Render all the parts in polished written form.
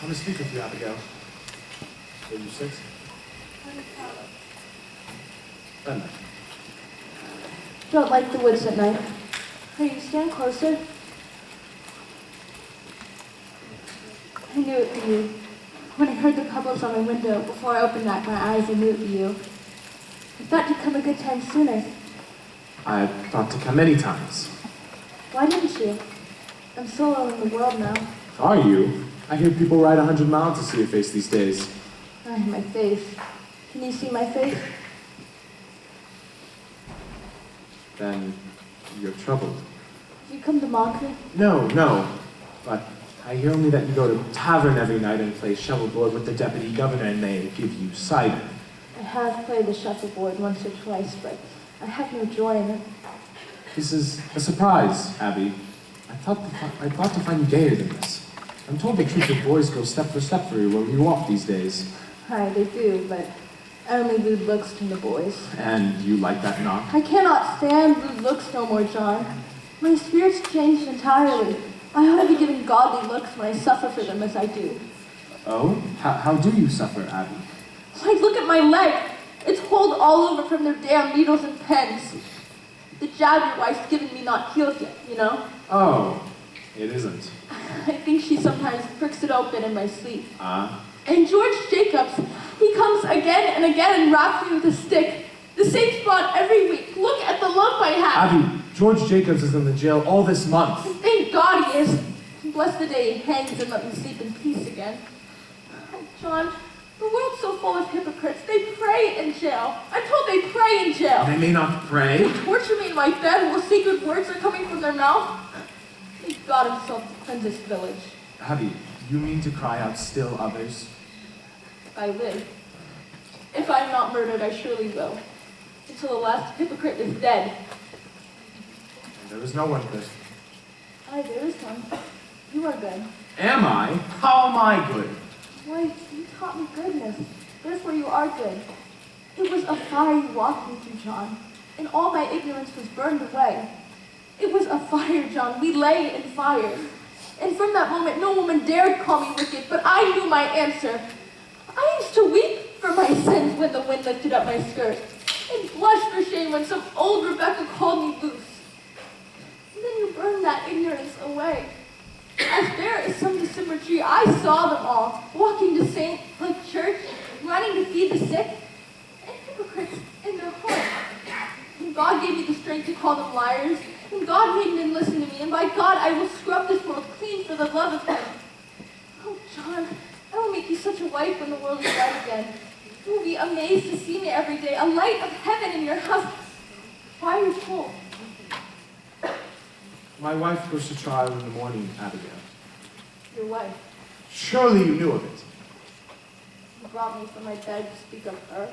I'm to speak with you, Abigail. Are you 6? Then. Don't like the woods at night. Hey, you stand closer. I knew it for you. When I heard the pebbles on my window, before I opened my eyes, I knew it for you. I thought you'd come a good time sooner. I thought to come many times. Why didn't you? I'm so alone in the world now. Are you? I hear people ride 100 miles to see your face these days. My face. Can you see my face? Then you're troubled. Did you come to mock me? No. But I hear only that you go to tavern every night and play shuffleboard with the deputy governor and they give you cider. I have played the shuffleboard once or twice, but I have no joy in it. This is a surprise, Abby. I thought to find you gayer than this. I'm told the Crucible boys go step for step for you where you walk these days. Hi, they do, but I only rude looks from the boys. And you like that knock? I cannot stand rude looks no more, John. My spirit's changed entirely. I ought to be giving godly looks when I suffer for them as I do. Oh? How do you suffer, Abby? Like, look at my leg. It's holed all over from their damn needles and pens. The jab your wife's given me not healed yet, you know? Oh, it isn't. I think she sometimes pricks it open in my sleep. And George Jacobs, he comes again and again and raps me with a stick. The same spot every week. Look at the lump I have. Abby, George Jacobs is in the jail all this month. Thank God he is. Bless the day he hangs and let me sleep in peace again. Oh, John, the world's so full of hypocrites. They pray in jail. I'm told they pray in jail. They may not pray. They torture me in my bed while sacred words are coming from their mouth. Thank God himself to cleanse this village. Abby, you mean to cry out still others? If I live. If I'm not murdered, I surely will. Until the last hypocrite is dead. There is no one good. Aye, there is one. You are good. Am I? How am I good? Why, you taught me goodness. Therefore you are good. It was a fire you walked me through, John, and all my ignorance was burned away. It was a fire, John. We lay in fire. And from that moment, no woman dared call me wicked, but I knew my answer. I used to weep for my sins when the wind lifted up my skirt, and blush for shame when some old Rebecca called me loose. And then you burned that ignorance away. As bare as some December tree, I saw them all, walking to St. like church, running to feed the sick, and hypocrites in their heart. And God gave me the strength to call them liars, and God made men listen to me, and by God I will scrub this world clean for the love of him. Oh, John, I will make you such a wife when the world is right again. You will be amazed to see me every day, a light of heaven in your house. Why are you cold? My wife goes to trial in the morning, Abigail. Your wife. Surely you knew of it. You brought me from my bed to speak of her.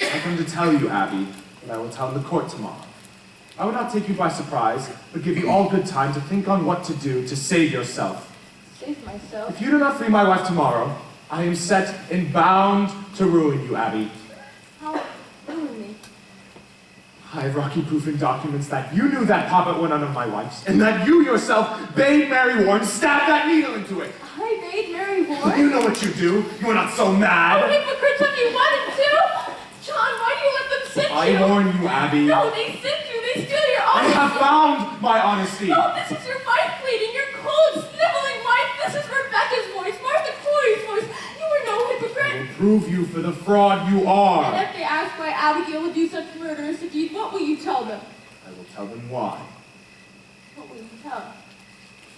I come to tell you, Abby, that I will tell in the court tomorrow. I will not take you by surprise, but give you all good time to think on what to do to save yourself. Save myself? If you do not free my wife tomorrow, I am set and bound to ruin you, Abby. How ruin me? I have rocky-proofing documents that you knew that poppet went under my wife's, and that you yourself bade Mary Warren stab that needle into it. I bade Mary Warren? You know what you do. You are not so mad. Oh, hypocrites of you wanted to! John, why do you let them sit you? I warn you, Abby. No, they sit you. They steal your I honesty. have found my honesty. No, this is your wife bleeding. Your cold, sniveling wife. This is Rebecca's voice. Martha Corey's voice. You are no I hypocrite. will prove you for the fraud you are. And if they ask why Abigail will do such murderous a deed, what will you tell them? I will tell them why. What will you tell them?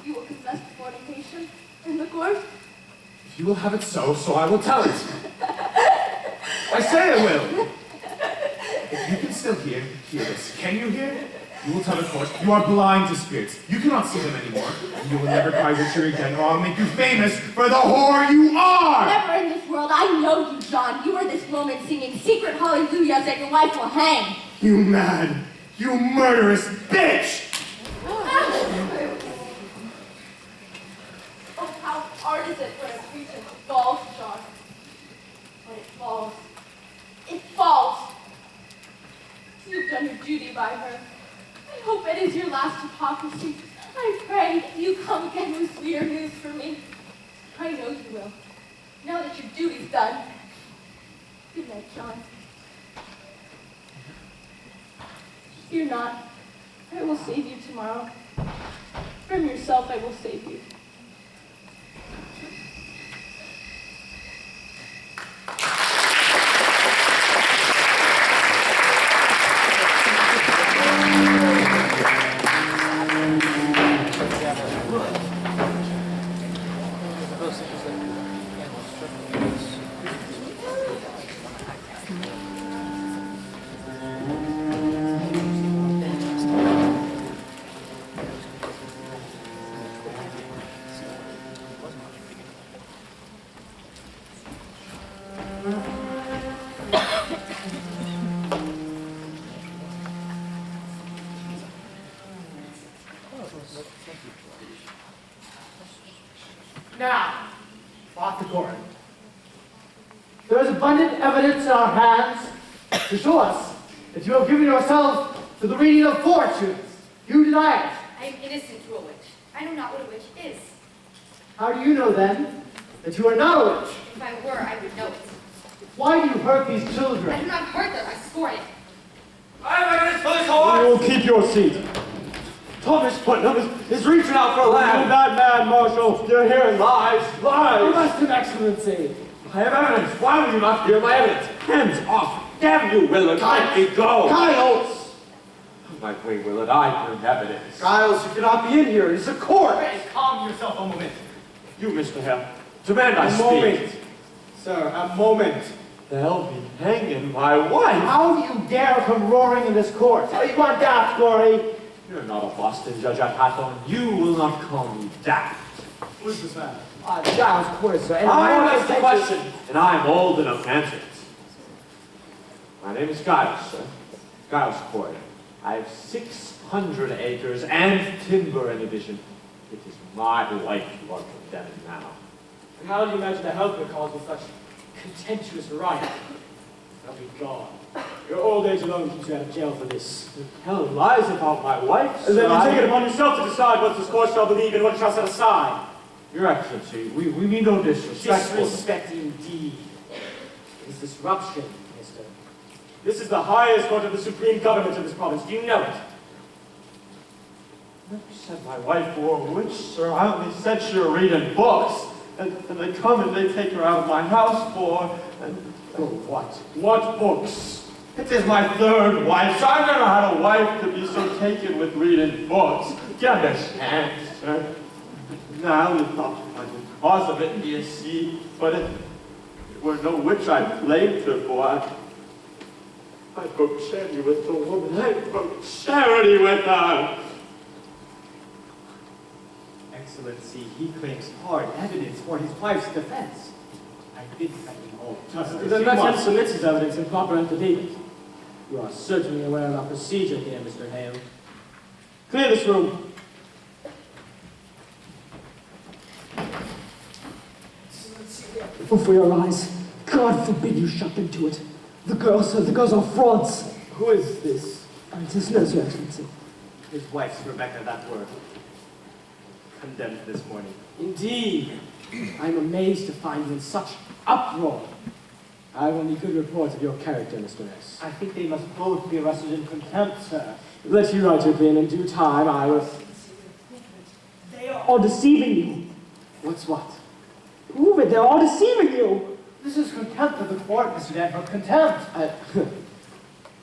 You will confess to fornication in the court? If you will have it so I will tell it. I say I will. If you can still hear this, can you hear? You will tell the court you are blind to spirits. You cannot see them anymore. And you will never cry victory again, or I'll make you famous for the whore you are! Never in this world. I know you, John. You are this moment singing secret hallelujahs that your wife will hang. You mad, you murderous bitch! Oh, how hard is it when a creature falls, John? When it falls. It falls. You've done your duty by her. I hope it is your last hypocrisy. I pray you come again with sweeter news for me. I know you will. Now that your duty's done. Good night, John. Fear not. I will save you tomorrow. From yourself I will save you. Now, off the court. There is abundant evidence in our hands to show us that you have given yourself to the reading of fortunes. You deny it. I am innocent to a witch. I know not what a witch is. How do you know then that you are not a witch? If I were, I would know it. Why do you hurt these I children? do not hurt them, I scorn it. I have evidence for this horse! You will keep your seat. Thomas Putnam is reaching out for a You're lamb. that man, Marshal. You're hearing lies. Lies! Arrest him, Excellency. I have evidence. Why will you not hear my evidence? Hands off. Damn you, Willard. Let me go. Giles! My way, Willard. I bring evidence. Giles, you cannot be in here. It's a court. Calm yourself a moment. You, Mr. Hale. Demand I A speak. moment. Sir, a moment. They'll be hanging my wife. How do you dare come roaring in this court? Are you want daft, Gory? You're not a Boston judge at Hathorne. You will not call me daft. Who's this man? Giles, of course, sir. And I more asked the attention- question, and I'm old enough to answer it. My name is Giles, sir. Giles Coy. I have 600 acres and timber in addition. It is my wife you are condemning now. And how do you imagine the helper calls with such contemptuous right? I'll be gone. Your old age alone keeps you out of jail for this. You tell lies about my wife, And then sir. you take it upon yourself to decide what this court shall believe and what it shall set aside. Your Excellency, we mean no disrespect. Disrespect indeed. It's disruption, mister. This is the highest court of the supreme government of this province. Do you know it? I never said my wife wore a witch, sir. I only said she were reading books. And they come and they take her out of my house for... For what? What books? It is my third wife, so I've never had a wife to be so taken with reading books. Do you understand, sir? Now you thought to find the cause of it, do you see? But it were no witch I blamed her for. I broke charity with the woman. I broke charity with her. Excellency, he claims hard evidence for his wife's defense. I bid him all justice. The merchant submits his evidence in proper affidavit. You are certainly aware of our procedure here, Mr. Hale. Clear this room. Before your eyes, God forbid you shut them to it. The girls are frauds. Who is this? It is nurse, Your Excellency. His wife's Rebecca, that were condemned this morning. Indeed, I am amazed to find you in such uproar. I have only good reports of your character, Mr. S. I think they must both be arrested in contempt, sir. Let you write your opinion in due time. I will. They are all deceiving you. What's what? Prove it. They're all deceiving you. This is contempt of the court, Mr. Danforth. Contempt.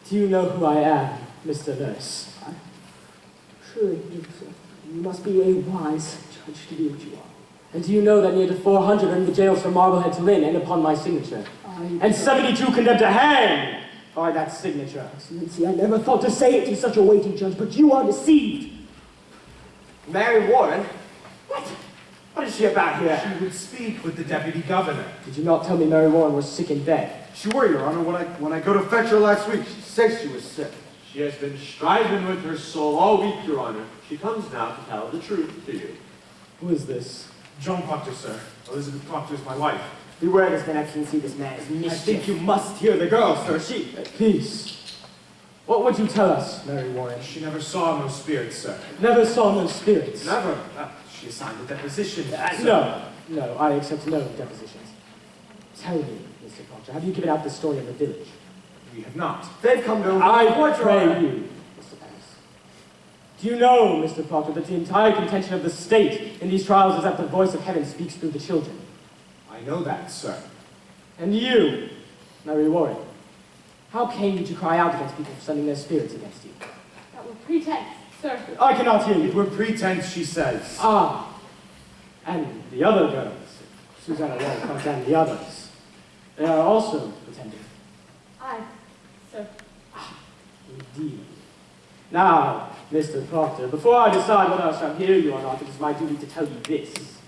Do you know who I am, Mr. Nurse? Surely you must be a wise judge to be what you are. And do you know that near to 400 are in the jails from Marblehead to Lynn and upon my signature? And 72 condemned to hang by that signature. Excellency, I never thought to say it to such a weighty judge, but you are deceived. Mary Warren? What is she about here? She would speak with the deputy governor. Did you not tell me Mary Warren was sick in bed? She were, Your Honor. When I go to fetch her last week, she said she was sick. She has been striving with her soul all week, Your Honor. She comes now to tell the truth to you. Who is this? John Proctor, sir. Elizabeth Proctor is my wife. Beware, Mr. Excellency, this man is mischief. I think you must hear the girl, sir. Peace. What would you tell us, Mary Warren? She never saw no spirits, sir. Never saw no spirits. Never. She signed a deposition. No. No, I accept no depositions. Tell me, Mr. Proctor, have you given out this story in the village? We have not. They've come to I report your honor. pray you, Mr. Paris. Do you know, Mr. Proctor, that the entire contention of the state in these trials is that the voice of heaven speaks through the children? I know that, sir. And you, Mary Warren, how came you to cry out against people sending their spirits against you? That were pretense, sir. I cannot hear you. It were pretense, she says. Ah, and the other girls, Susanna Walcott and the others, they are also pretending. Aye, sir. Indeed. Now, Mr. Proctor, before I decide whether I shall hear you or not, it is my duty to tell you this.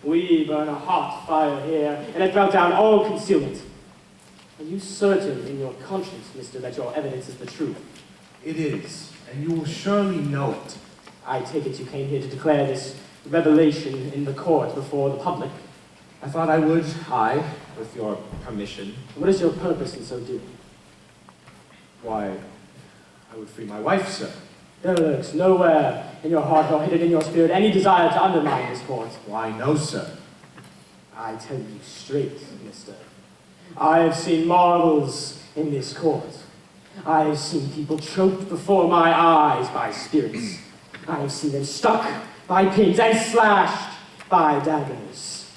We burn a hot fire here, and it melt down all concealment. Are you certain in your conscience, mister, that your evidence is the truth? It is, and you will surely know it. I take it you came here to declare this revelation in the court before the public. I thought I would, aye, with your permission. What is your purpose in so doing? Why, I would free my wife, sir. There lurks nowhere in your heart nor hidden in your spirit any desire to undermine this court. Why, no, sir. I tell you straight, mister. I have seen marvels in this court. I have seen people choked before my eyes by spirits. I have seen them stuck by pins and slashed by daggers.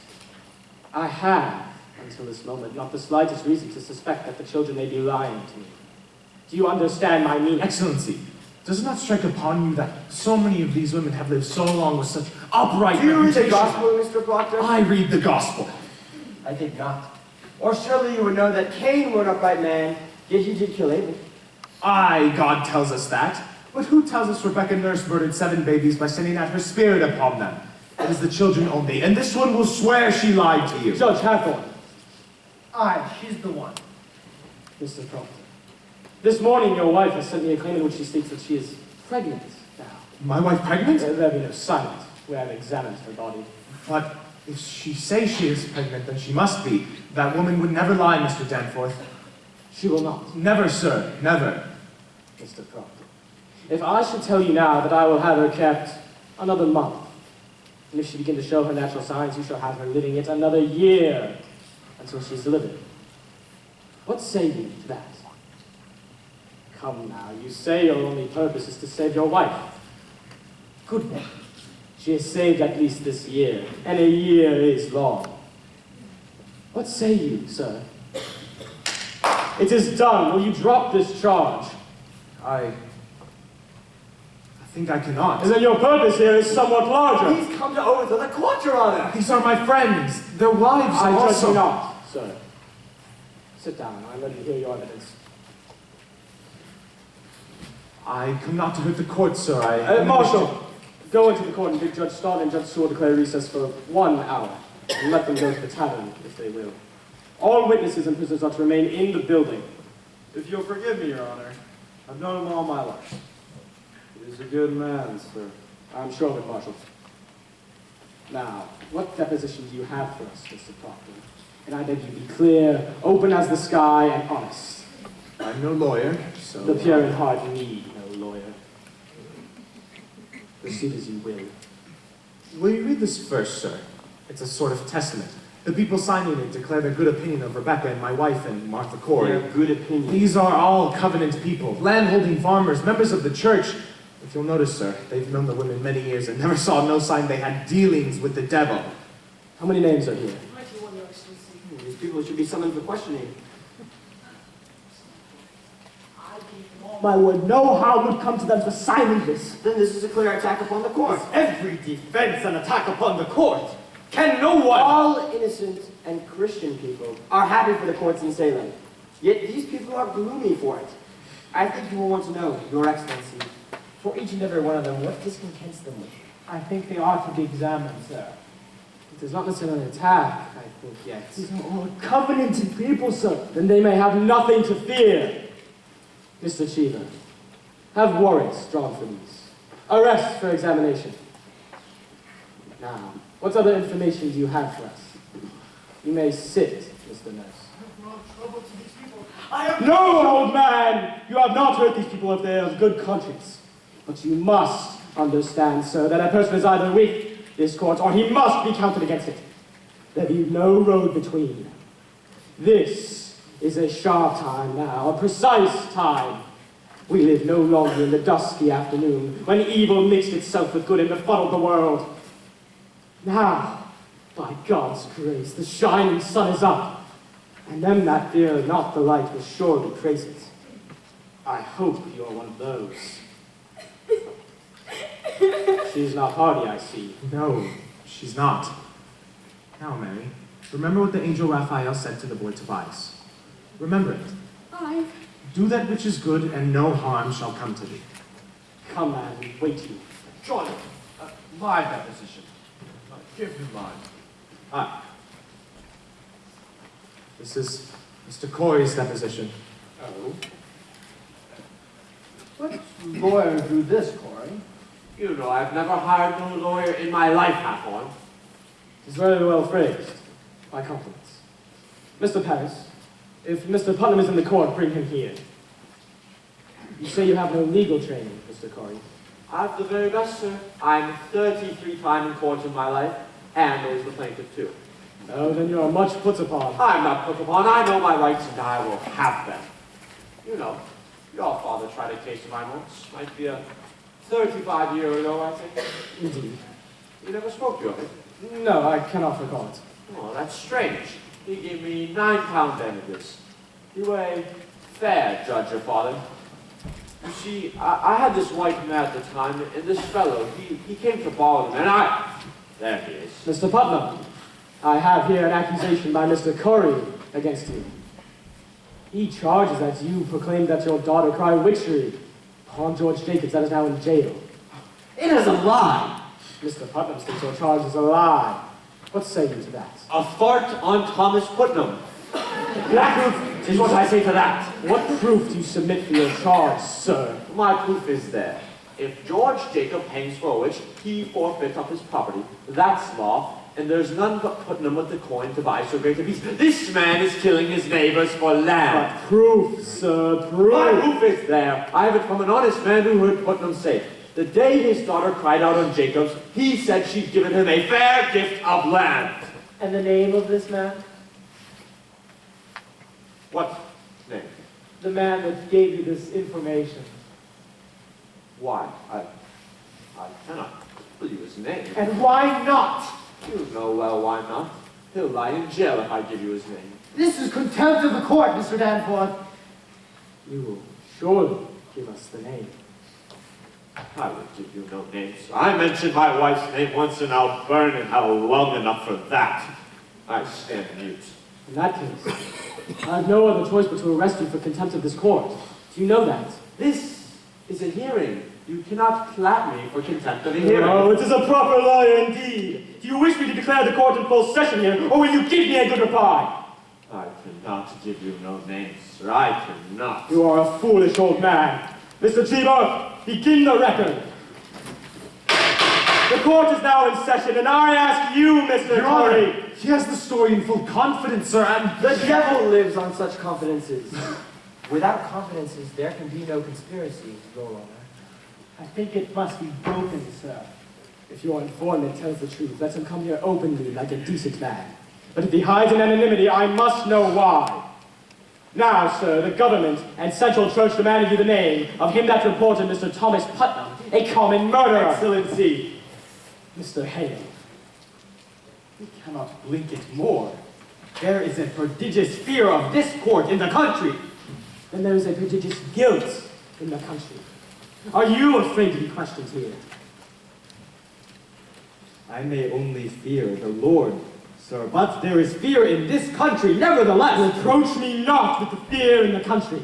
I have, until this moment, not the slightest reason to suspect that the children may be lying to me. Do you understand my meaning? Excellency, does it not strike upon you that so many of these women have lived so long with such upright Do you read the reputation? gospel, Mr. Proctor? I read the gospel. I think not. Or surely you would know that Cain were an upright man, yet he did kill Abel. Aye, God tells us that. But who tells us Rebecca Nurse murdered 7 babies by sending out her spirit upon them? It is the children only, and this one will swear she lied to you. Judge Hathorne, Aye, she's the one. Mr. Proctor. This morning your wife has sent me a claim in which she states that she is pregnant now. My wife pregnant? There be no silence. We have examined her body. But if she says she is pregnant, then she must be. That woman would never lie, Mr. Danforth. She will not, Never, sir, never. Mr. Proctor. If I should tell you now that I will have her kept another month, and if she begin to show her natural signs, you shall have her living it another year until she is delivered. What say you to that? Come now, you say your only purpose is to save your wife. Good one. She is saved at least this year, and a year is long. What say you, sir? It is done. Will you drop this charge? I think I cannot. And then your purpose here is somewhat larger. He's come to overthrow the court, Your Honor. These are my friends. Their wives I also. judge you not, sir. Sit down. I'm ready to hear your evidence. I come not to hurt the court, sir. I Marshal, go into the court and bid Judge Stott and Judge Sewell declare recess for 1 hour, and let them go to the tavern, if they will. All witnesses and prisoners are to remain in the building. If you'll forgive me, Your Honor, I've known him all my life. He is a good man, sir. I'm sure of it, Marshal. Now, what deposition do you have for us, Mr. Proctor? And I beg you be clear, open as the sky, and honest. I'm no lawyer, so... The pure in heart need no lawyer. Proceed as you will. Will you read this first, sir? It's a sort of testament. The people signing it declare their good opinion of Rebecca and my wife and Martha Corey. Their good opinion. These are all covenant people, landholding farmers, members of the church. If you'll notice, sir, they've known the women many years and never saw no sign they had dealings with the devil. How many names are here? These people should be summoned for questioning. My word, no harm would come to them for signing this. Then this is a clear attack upon the court. Every defense an attack upon the court. Can no one... All innocent and Christian people are happy for the courts in Salem. Yet these people are gloomy for it. I think you will want to know, Your Excellency, for each and every one of them, what discontents them with. I think they ought to be examined, sir. It is not necessarily an attack, I think, yet. These are all covenanted people, sir. Then they may have nothing to fear. Mr. Cheever, have warrants drawn for these. Arrest for examination. Now, what other information do you have for us? You may sit, Mr. Nurse. No, old man! You have not hurt these people if they are of good conscience. But you must understand, sir, that a person is either with this court or he must be counted against it. There be no road between. This is a sharp time now, a precise time. We live no longer in the dusky afternoon, when evil mixed itself with good and befuddled the world. Now, by God's grace, the shining sun is up, and them that fear not the light will surely trace it. I hope you are one of those. She's not hardy, I see. No, she's not. Now, Mary, remember what the angel Raphael said to the boy Tobias. Remember it. I... Do that which is good, and no harm shall come to thee. Come, man, wait you. John, my deposition. Give me mine. Ah. This is Mr. Corey's deposition. Oh? What lawyer drew this, Corey? You know, I've never hired no lawyer in my life, Half-Horn. It's very well phrased. My compliments. Mr. Paris, if Mr. Putnam is in the court, bring him here. You say you have no legal training, Mr. Corey. I've the very best, sir. I'm 33 times in court in my life, and there's the plaintiff, too. Oh, then you are much put upon. I'm not put upon. I know my rights, and I will have them. You know, your father tried a case of mine once. Might be a 35-year ago, I think. Indeed. You never spoke to it. No, I cannot recall it. Oh, that's strange. He gave me £9 damages. You were a fair judge, your father. You see, I had this white man at the time, and this fellow, he came to borrow them, and there he is. Mr. Putnam, I have here an accusation by Mr. Corey against you. He charges that you proclaimed that your daughter cried witchery upon George Jacobs that is now in jail. It is a lie. Mr. Putnam thinks your charge is a lie. What say you to that? A fart on Thomas Putnam. That is what I say to that. What proof do you submit for your charge, sir? My proof is there. If George Jacob hangs for a witch, he forfeits up his property. That's law, and there's none but Putnam with the coin to buy so great a peace. This man is killing his neighbors for land. But proof, sir, proof. My proof is there. I have it from an honest man who heard Putnam say, the day his daughter cried out on Jacobs, he said she'd given him a fair gift of land. And the name of this man? What name? The man that gave you this information. Why? I cannot tell you his name. And why not? You know well why not. He'll lie in jail if I give you his name. This is contempt of the court, Mr. Danforth. You will surely give us the name. I will give you no names. I mentioned my wife's name once and I'll burn in hell long enough for that. I stand mute. In that case, I have no other choice but to arrest you for contempt of this court. Do you know that? This is a hearing. You cannot clap me for contempt of a hearing. Oh, it is a proper lawyer indeed. Do you wish me to declare the court in full session here, or will you give me a good reply? I cannot give you no names, sir. I cannot. You are a foolish old man. Mr. Cheever, begin the record. The court is now in session, and I ask you, Mr. Your Honor, Corey. he has the story in full confidence, sir, and... The devil lives on such confidences. Without confidences, there can be no conspiracy, Your Honor. I think it must be broken, sir. If your informant tells the truth, let him come here openly like a decent man. But if he hides in anonymity, I must know why. Now, sir, the government and Central Church demanded you the name of him that reported Mr. Thomas Putnam, a common murderer. Excellency. Mr. Hale. We cannot blink it more. There is a prodigious fear of this court in the country. Then there is a prodigious guilt in the country. Are you afraid to be questioned here? I may only fear the Lord, sir, but there is fear in this country, nevertheless. Reproach me not with the fear in the country.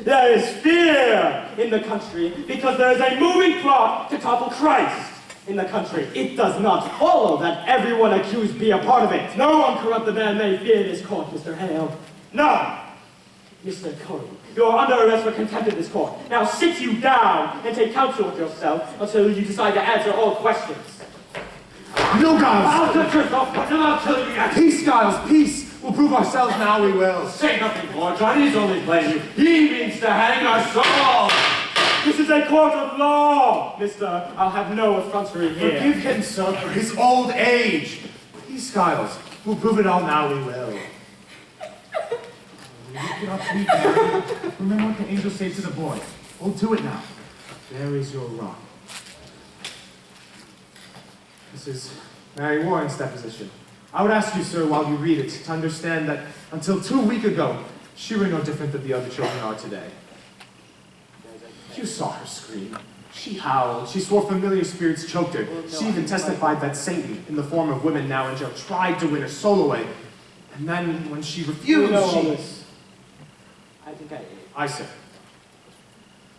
There is fear in the country because there is a moving plot to topple Christ in the country. It does not follow that everyone accused be a part of it. No uncorrupted man may fear this court, Mr. Hale. None! Mr. Corey, you are under arrest for contempt of this court. Now sit you down and take counsel with yourself until you decide to answer all questions. No, Giles! I'll touch yourself, but I'll tell you yet. Peace, Giles, peace! We'll prove ourselves now, we will. Say nothing more, John. He's only playing you. He means to hang us all. This is a court of law, mister. I'll have no effrontery here. Forgive him, sir, for his old age. Peace, Giles. We'll prove it all now, we will. Get off me, Mary. Remember what the angel said to the boy. We'll do it now. There is your rock. This is Mary Warren's deposition. I would ask you, sir, while you read it, to understand that until 2 weeks ago, she were no different than the other children are today. You saw her scream. She howled. She swore familiar spirits choked her. She even testified that Satan, in the form of women now in jail, tried to win her soul away. And then, when she refused, I think I said.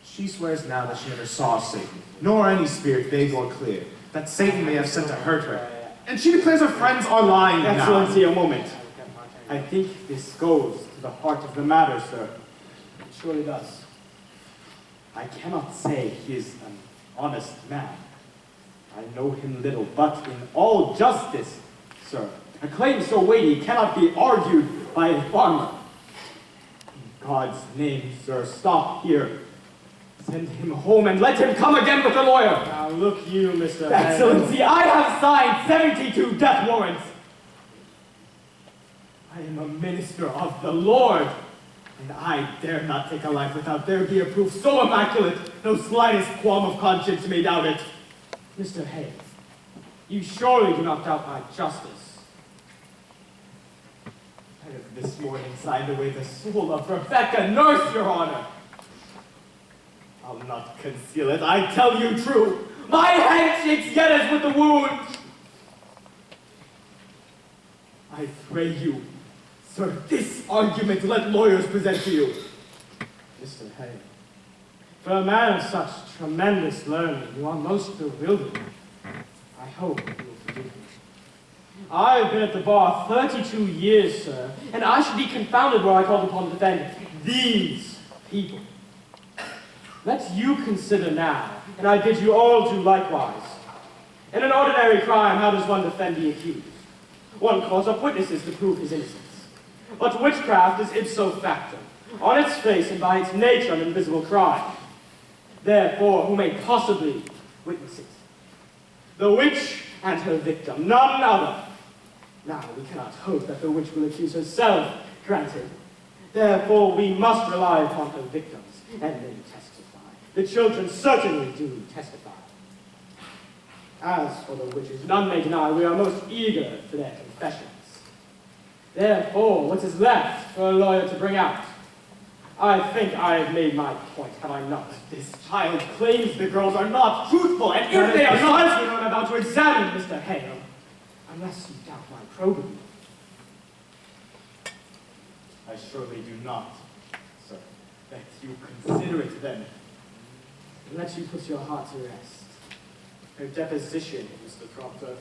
She swears now that she never saw Satan, nor any spirit vague or clear, that Satan may have sent to hurt her. And she declares her friends are lying now. Excellency, a moment. I think this goes to the heart of the matter, sir. It surely does. I cannot say he is an honest man. I know him little, but in all justice, sir, a claim so weighty cannot be argued by a farmer. In God's name, sir, stop here. Send him home and let him come again with a lawyer. Now look you, Mr. Excellency, I have signed 72 death warrants. I am a minister of the Lord, and I dare not take a life without there be a proof so immaculate, no slightest qualm of conscience may doubt it. Mr. Hay, you surely do not doubt my justice. I have this morning signed away the soul of Rebecca, nurse, your honor. I'll not conceal it, I tell you true. My hand shakes yet as with the wound. I pray you, sir, this argument let lawyers present to you. Mr. Hay, for a man of such tremendous learning, you are most bewildering. I hope you will forgive me. I have been at the bar 32 years, sir, and I should be confounded were I called upon to defend these people. Let you consider now, and I bid you all do likewise. In an ordinary crime, how does one defend the accused? One calls up witnesses to prove his innocence. But witchcraft is ipso facto, on its face and by its nature an invisible crime. Therefore, who may possibly witness it? The witch and her victim, none other. Now, we cannot hope that the witch will accuse herself, granted. Therefore, we must rely upon her victims, and they testify. The children certainly do testify. As for the witches, none may deny we are most eager for their confessions. Therefore, what is left for a lawyer to bring out? I think I have made my point, have I not? This child claims the girls are not truthful, and if they are not, we are about to examine Mr. Hale, unless you doubt my probity. I surely do not, sir. That you consider it then. Let you put your heart to rest. Her deposition, Mr. Proctor.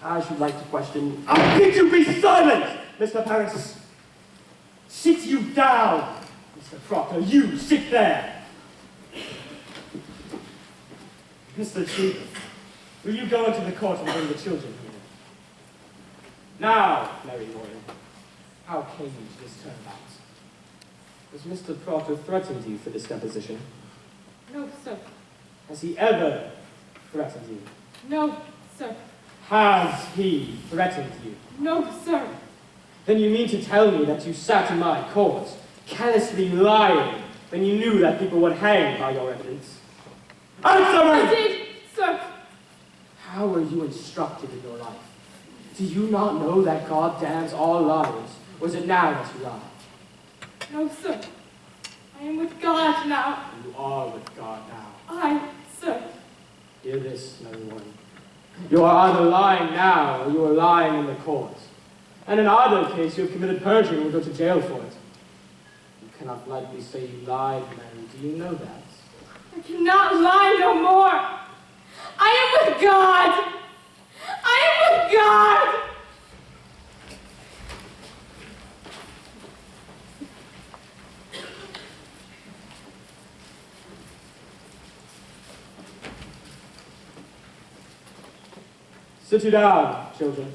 I should like to question... I bid you be silent, Mr. Paris. Sit you down, Mr. Proctor. You sit there. Mr. Chief, will you go into the court and bring the children here? Now, Mary Warren, how came you to this turnabout? Has Mr. Proctor threatened you for this deposition? No, sir. Has he ever threatened you? No, sir. Has he threatened you? No, sir. Then you mean to tell me that you sat in my court, carelessly lying, when you knew that people would hang by your evidence? Answer me! I did, sir. How were you instructed in your life? Do you not know that God damns all liars, or is it now that you lie? No, sir. I am with God now. You are with God now. Sir. Hear this, Mary Warren. You are either lying now, or you are lying in the court. And in either case, you have committed perjury and will go to jail for it. You cannot lightly say you lied, Mary. Do you know that? I cannot lie no more. I am with God. I am with God. Sit you down, children.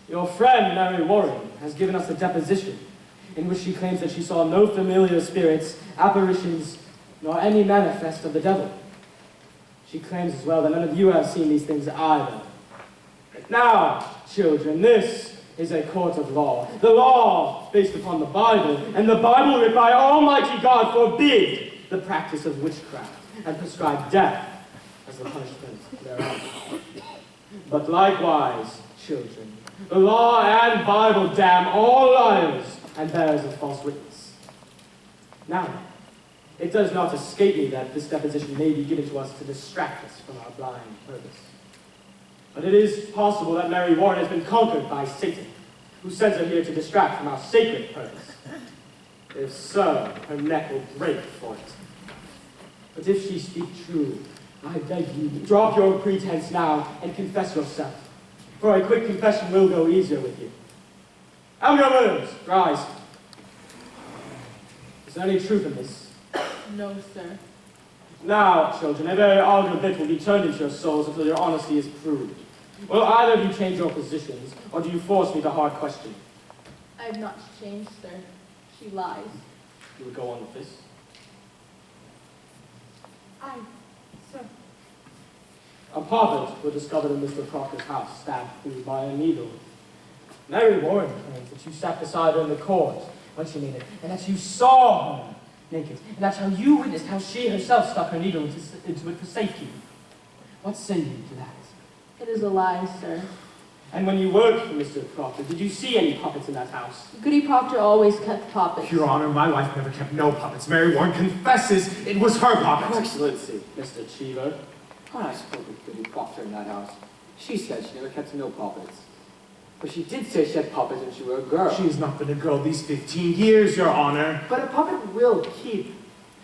Your friend, Mary Warren, has given us a deposition in which she claims that she saw no familiar spirits, apparitions, nor any manifest of the devil. She claims as well that none of you have seen these things either. But now, children, this is a court of law. The law based upon the Bible, and the Bible written by Almighty God forbid the practice of witchcraft and prescribe death as the punishment thereof. But likewise, children, the law and Bible damn all liars and bearers of false witness. Now, it does not escape me that this deposition may be given to us to distract us from our blind purpose. But it is possible that Mary Warren has been conquered by Satan, who sends her here to distract from our sacred purpose. If so, her neck will break for it. But if she speak true, I beg you, drop your pretense now and confess yourself. For a quick confession will go easier with you. Abigail Williams, rise. Is there any truth in this? No, sir. Now, children, a very arguable bit will be turned into your souls until your honesty is proved. Will either of you change your positions, or do you force me to hard question? I have not changed, sir. She lies. You would go on with this? Sir. A poppet was discovered in Mr. Proctor's house, stabbed through by a needle. Mary Warren claims that you sat beside her in the court when she made it, and that you saw her naked, and that's how you witnessed how she herself stuck her needle into it for safety. What say you to that? It is a lie, sir. And when you worked for Mr. Proctor, did you see any puppets in that house? Goody Proctor always kept puppets. Your Honor, my wife never kept no puppets. Mary Warren confesses it was her puppet. Excellency. Mr. Cheever? When I spoke with Goody Proctor in that house, she said she never kept no puppets. But she did say she had puppets when she was a girl. She's not been a girl these 15 years, Your Honor. But a puppet will keep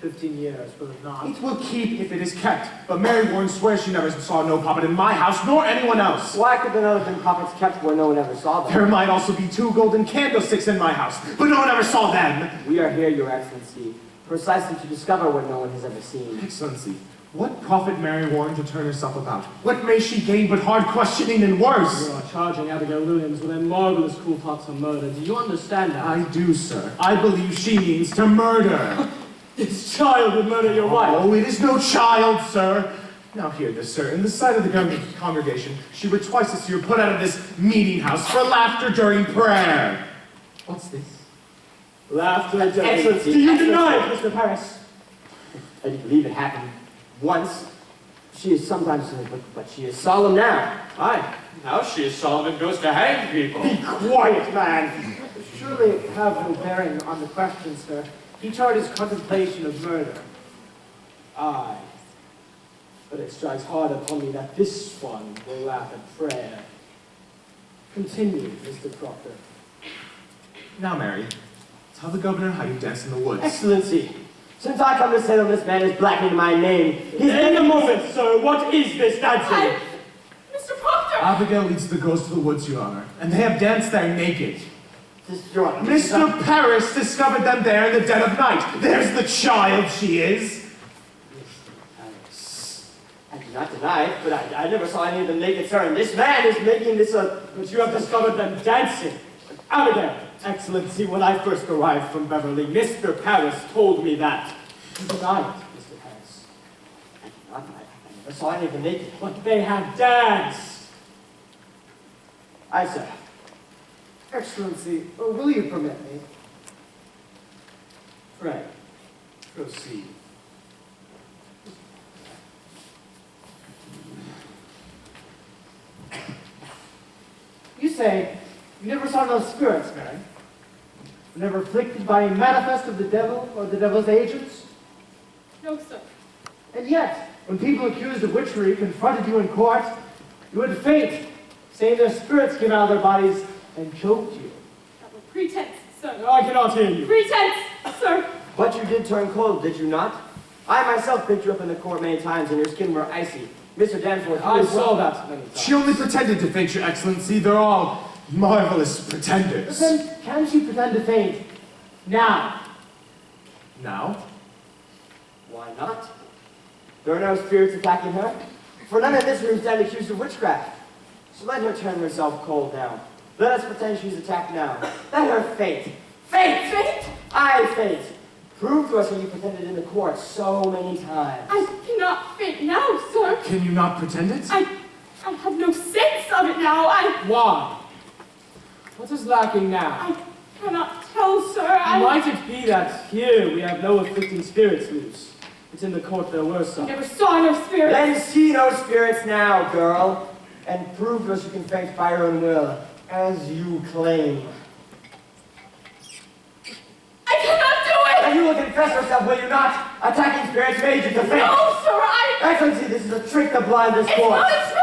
15 years, will it not? It will keep if it is kept. But Mary Warren swears she never saw no puppet in my house, nor anyone else. Why could there not have been puppets kept where no one ever saw them? There might also be 2 golden candlesticks in my house, but no one ever saw them. We are here, Your Excellency, precisely to discover what no one has ever seen. Excellency, what profit Mary Warren to turn herself about? What may she gain but hard questioning and worse? You are charging Abigail Williams with a marvelous cool plot to murder. Do you understand that? I do, sir. I believe she means to murder. This child would murder your wife. Oh, it is no child, sir. Now hear this, sir. In the sight of the congregation, she would twice this year put out of this meeting house for laughter during prayer. What's this? Laughter during... Excellency. Do you deny it, Mr. Paris? I believe it happened once. She is sometimes, but she is solemn now. Aye, now she is solemn and goes to hang people. Be quiet, man. Surely it have no bearing on the question, sir. He charges contemplation of murder. Aye. But it strikes hard upon me that this one will laugh at prayer. Continue, Mr. Proctor. Now, Mary, tell the governor how you danced in the woods. Excellency, since I come to Salem, this man is blackening my name. He's In a moment, sir, what is this dancing? Mr. Proctor! Abigail leads the girls to the woods, Your Honor, and they have danced there naked. Mr. Paris discovered them there in the dead of night. There's the child she is. I do not deny it, but I never saw any of them naked, sir, and this man is making this a... But you have discovered them dancing. Abigail! Excellency, when I first arrived from Beverly, Mr. Paris told me that. You deny it, Mr. Paris. I do not deny it. I never saw any of them naked. But they have danced. Aye, sir. Excellency, will you permit me? Pray, proceed. You say you never saw no spirits, Mary? Were never afflicted by a manifest of the devil or the devil's agents? No, sir. And yet, when people accused of witchery confronted you in court, you would faint, saying their spirits came out of their bodies and choked you. That were pretense, sir. I cannot hear you. Pretense, sir. But you did turn cold, did you not? I myself picked you up in the court many times and your skin were icy. Mr. Danforth, I saw that many times. She only pretended to faint, Your Excellency. They're all marvelous But pretenders. then, can she pretend to faint? Now. Now? Why not? There are no spirits attacking her. For none in this room stand accused of witchcraft. So let her turn herself cold now. Let us pretend she's attacked now. Let her faint. Faint! Faint? I faint. Prove to us what you pretended in the court so many times. I cannot faint now, sir. Can you not pretend it? I have no sense of it now. Why? What is lacking now? I cannot tell, sir. Might it be that here we have no afflicting spirits loose? But in the court there were some. I never saw no spirits. Then see no spirits now, girl, and prove to us you can faint by your own will, as you claim. I cannot do it! And you will confess yourself, will you not? Attacking spirits made you to faint. No, sir, Excellency, this is a trick to blind this It's court. not a trick!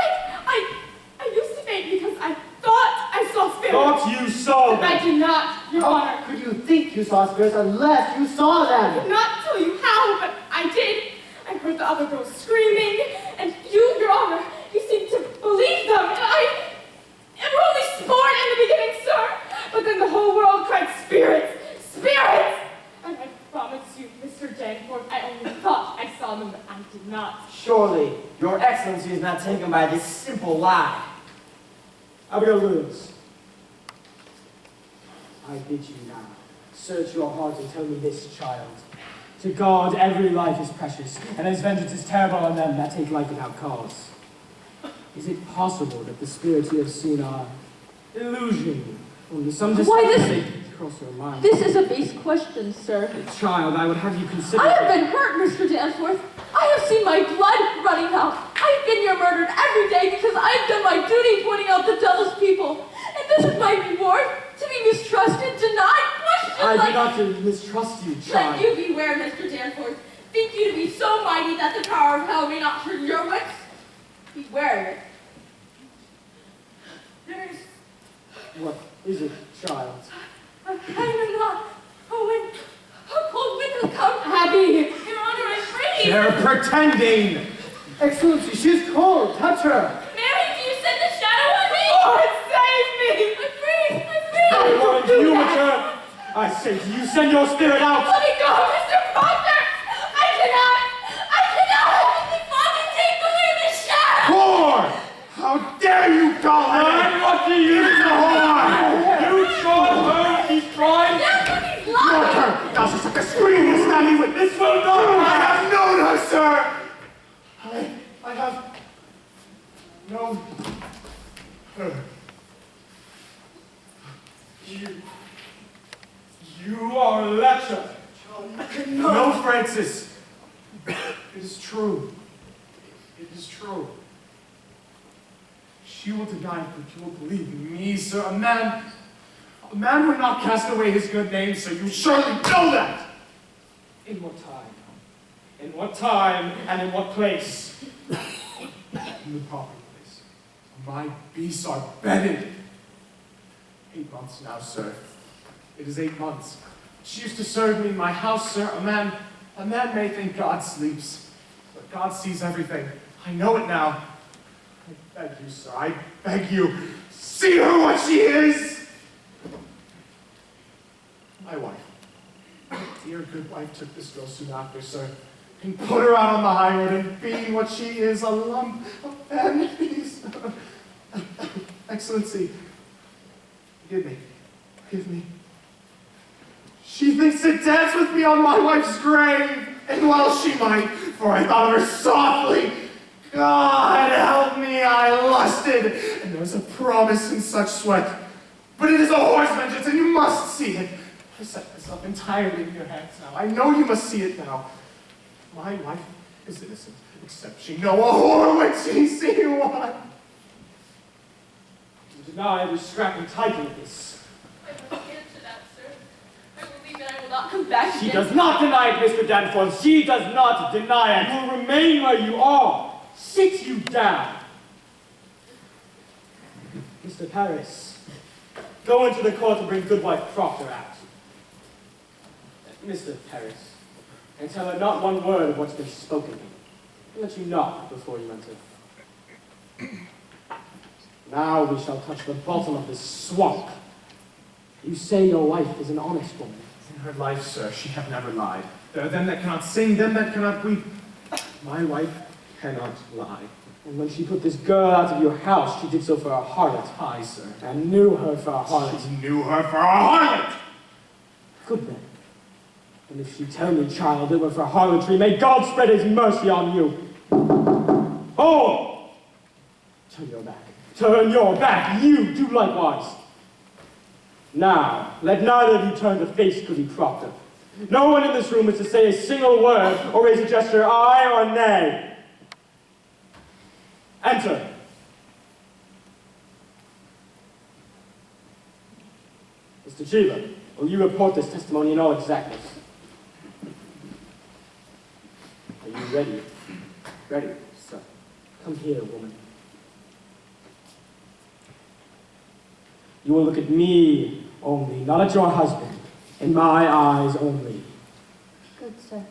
I used to faint because I thought I saw spirits. Thought you saw But I them. did not, Your How Honor. could you think you saw spirits unless you saw I them? could not tell you how, but I did. I heard the other girls screaming, and you, Your Honor, you seemed to believe them, and it were only sport in the beginning, sir. But then the whole world cried, spirits! Spirits! And I promise you, Mr. Danforth, I only thought I saw them, but I did not. Surely, your excellency is not taken by this simple lie. Abigail Lewis, I bid you now, search your heart and tell me this, child. To God, every life is precious, and his vengeance is terrible on them that take life without cause. Is it possible that the spirits you have seen are illusion? Only some Why, distinct cross your mind. This is a base question, sir. Child, I would have you consider... I have been hurt, Mr. Danforth. I have seen my blood running out. I've been here murdered every day because I've done my duty pointing out the jealous people. And this is my reward, to be mistrusted, denied, questioned I like... do not mistrust you, child. Let you beware, Mr. Danforth. Think you to be so mighty that the power of hell may not turn your wits? Beware of it. Nurse, What is it, child? I am not. Oh, when a cold wind has come. Abby! Your Honor, I pray. They're pretending! Excellency, she's cold. Touch her. Mary, do you send the shadow on me? Lord, save me! I pray. I warned you, return. I say to you, send your spirit out. Let me go, Mr. Proctor! I cannot! The Father, take away the shadow! Whore! How dare you call her? And what do you know? You saw her, he's trying. That's what he's Your lying! turn! Now she's like a scream and stab me with this. This will not I have known her, sir! I have known her. You are a lecher. No, Francis. It is true. It is true. She will deny it, but you will believe in me, sir. A man would not cast away his good name, so you surely know that. In what time? In what time and in what place? In the proper place. My beasts are bedded. 8 months now, sir. It is 8 months. She used to serve me in my house, sir. A man may think God sleeps, but God sees everything. I know it now. I beg you, sir. I beg you. See her what she is! My wife. My dear good wife took this girl soon after, sir, and put her out on the high road, and being what she is, a lump of bad beast. Excellency, forgive me. Forgive me. She thinks to dance with me on my wife's grave, and well she might, for I thought of her softly. God help me, I lusted, and there was a promise in such sweat. But it is a whore's vengeance, and you must see it. I set myself entirely in your hands now. I know you must see it now. My wife is innocent, except she know a whore when she see one. You deny every strapping title of this. I will answer that, sir. I believe that I will not come back She again. does not deny it, Mr. Danforth. She does not deny it. You will remain where you are. Sit you down. Mr. Paris, go into the court and bring Goodwife Proctor out. Mr. Paris, and tell her not one word of what's been spoken here. I'll let you knock before you enter. Now we shall touch the bottom of this swamp. You say your wife is an honest woman. In her life, sir, she hath never lied. There are them that cannot sing, them that cannot weep. My wife cannot lie. And when she put this girl out of your house, she did so for a harlot. Aye, sir. And knew her for a harlot. She knew her for a harlot! Good then. And if she tell me, child, it were for harlotry, may God spread his mercy on you. Oh! Turn your back. Turn your back. You do likewise. Now, let neither of you turn to face goody Proctor. No one in this room is to say a single word or raise a gesture, aye or nay. Enter. Mr. Cheever, will you report this testimony in all exactness? Are you ready? Ready, sir. Come here, woman. You will look at me only, not at your husband. In my eyes only. Good, sir.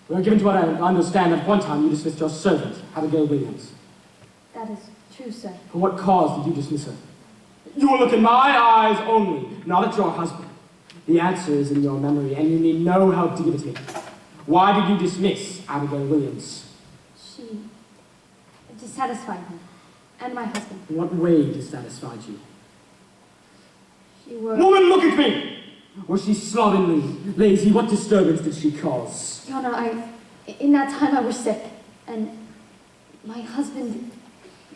We are given to what I understand at one time you dismissed your servant, Abigail Williams. That is true, sir. For what cause did you dismiss her? You will look in my eyes only, not at your husband. The answer is in your memory, and you need no help to give it to me. Why did you dismiss Abigail Williams? She dissatisfied me, and my husband. In what way dissatisfied you? She were... Woman, look at me! Was she slovenly, lazy? What disturbance did she cause? Your Honor, in that time I was sick, and my husband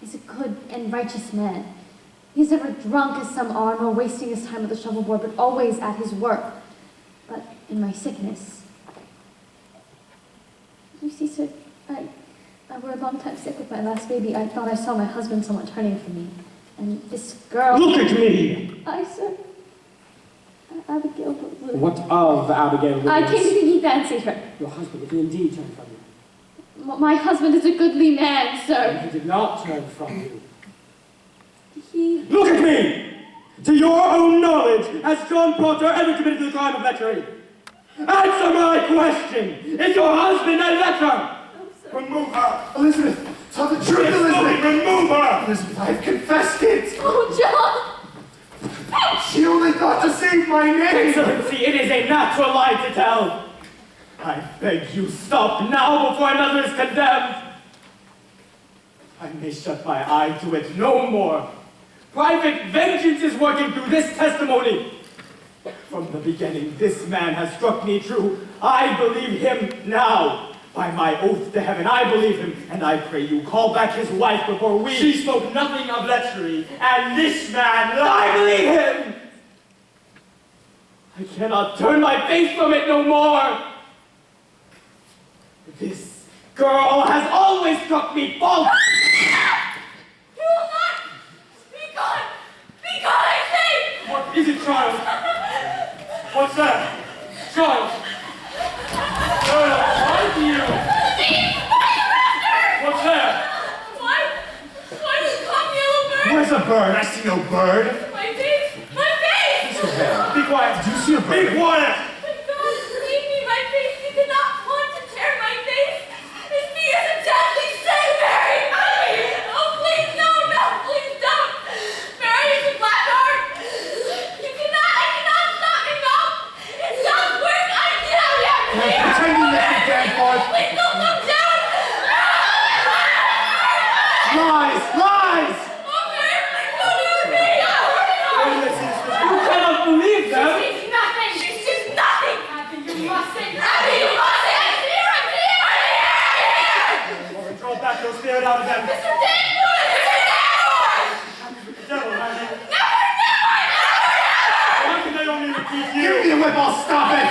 is a good and righteous man. He's never drunk as some are, nor wasting his time at the shovelboard, but always at his work. But in my sickness... You see, sir, I were a long time sick with my last baby. I thought I saw my husband somewhat turning from me. And this girl... Look at me! Sir. Abigail Williams. What of Abigail Williams? I came to think he fancied her. Your husband, if he indeed turned from you. My husband is a goodly man, sir. And he did not turn from you. He... Look at me! To your own knowledge, has John Proctor ever committed the crime of lechery? Answer my question! Is your husband a lecher? No, sir. Remove her! Elizabeth! Tell the truth, Elizabeth! Remove her! Elizabeth, I've confessed it! Oh, John! She only thought to save my name! Excellency, it is a natural lie to tell. I beg you, stop now before another is condemned. I may shut my eye to it no more. Private vengeance is working through this testimony. From the beginning, this man has struck me true. I believe him now. By my oath to heaven, I believe him, and I pray you call back his wife before we... She spoke nothing of lechery, And this man, I believe him! I cannot turn my face from it no more! This girl has always struck me false! You will not! Be gone! Be gone, I say! What is it, child? What's that? Child! Why do you? What's that? Why did you call me a little bird? Where's a bird? I see no bird. My face! My face! Be quiet. Do you see a bird? Be quiet! My God, leave me my face. You did not want to tear my face. His knee is a deadly sin, Mary! Oh, please, no, please don't! Mary is a black heart! I cannot stop me, no! It does work, I tell you! Pretend you left the dead part. Please don't look down! Lies! Lies! Oh, Mary, please don't hurt me! You cannot believe them! She's nothing! She's nothing! Abby, you mustn't! Abby, you mustn't! I'm here! I'm here! Draw back your spirit out of them. Mr. Dan, do it! Mr. Dan! Devil, have you? Never! Why can they only repeat you? Give me a whip, I'll stop it!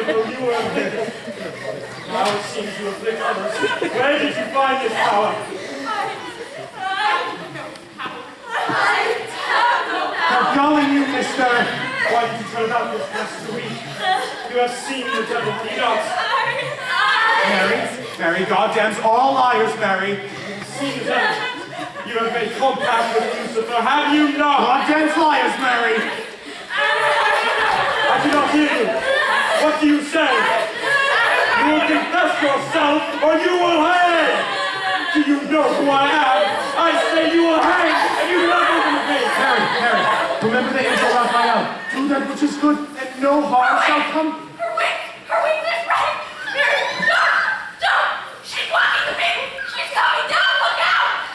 You were a victim. Now it seems you afflict others. Where did you find this power? I'm calling you, mister! Why did you turn about this past week? You have seen the devil, do you not? Mary, goddamns all liars, Mary! Seen the devil. You have made compact with Lucifer, have you not? Goddamns liars, Mary! I do not hear you. What do you say? You will confess yourself, or you will hang! Do you know who I am? I say you will hang, and you do not open the face! Mary, remember the angel Raphael. Do that which is good, and no harm shall come. Her wing is right! Mary, stop! She's walking to me! She's coming down! Look out!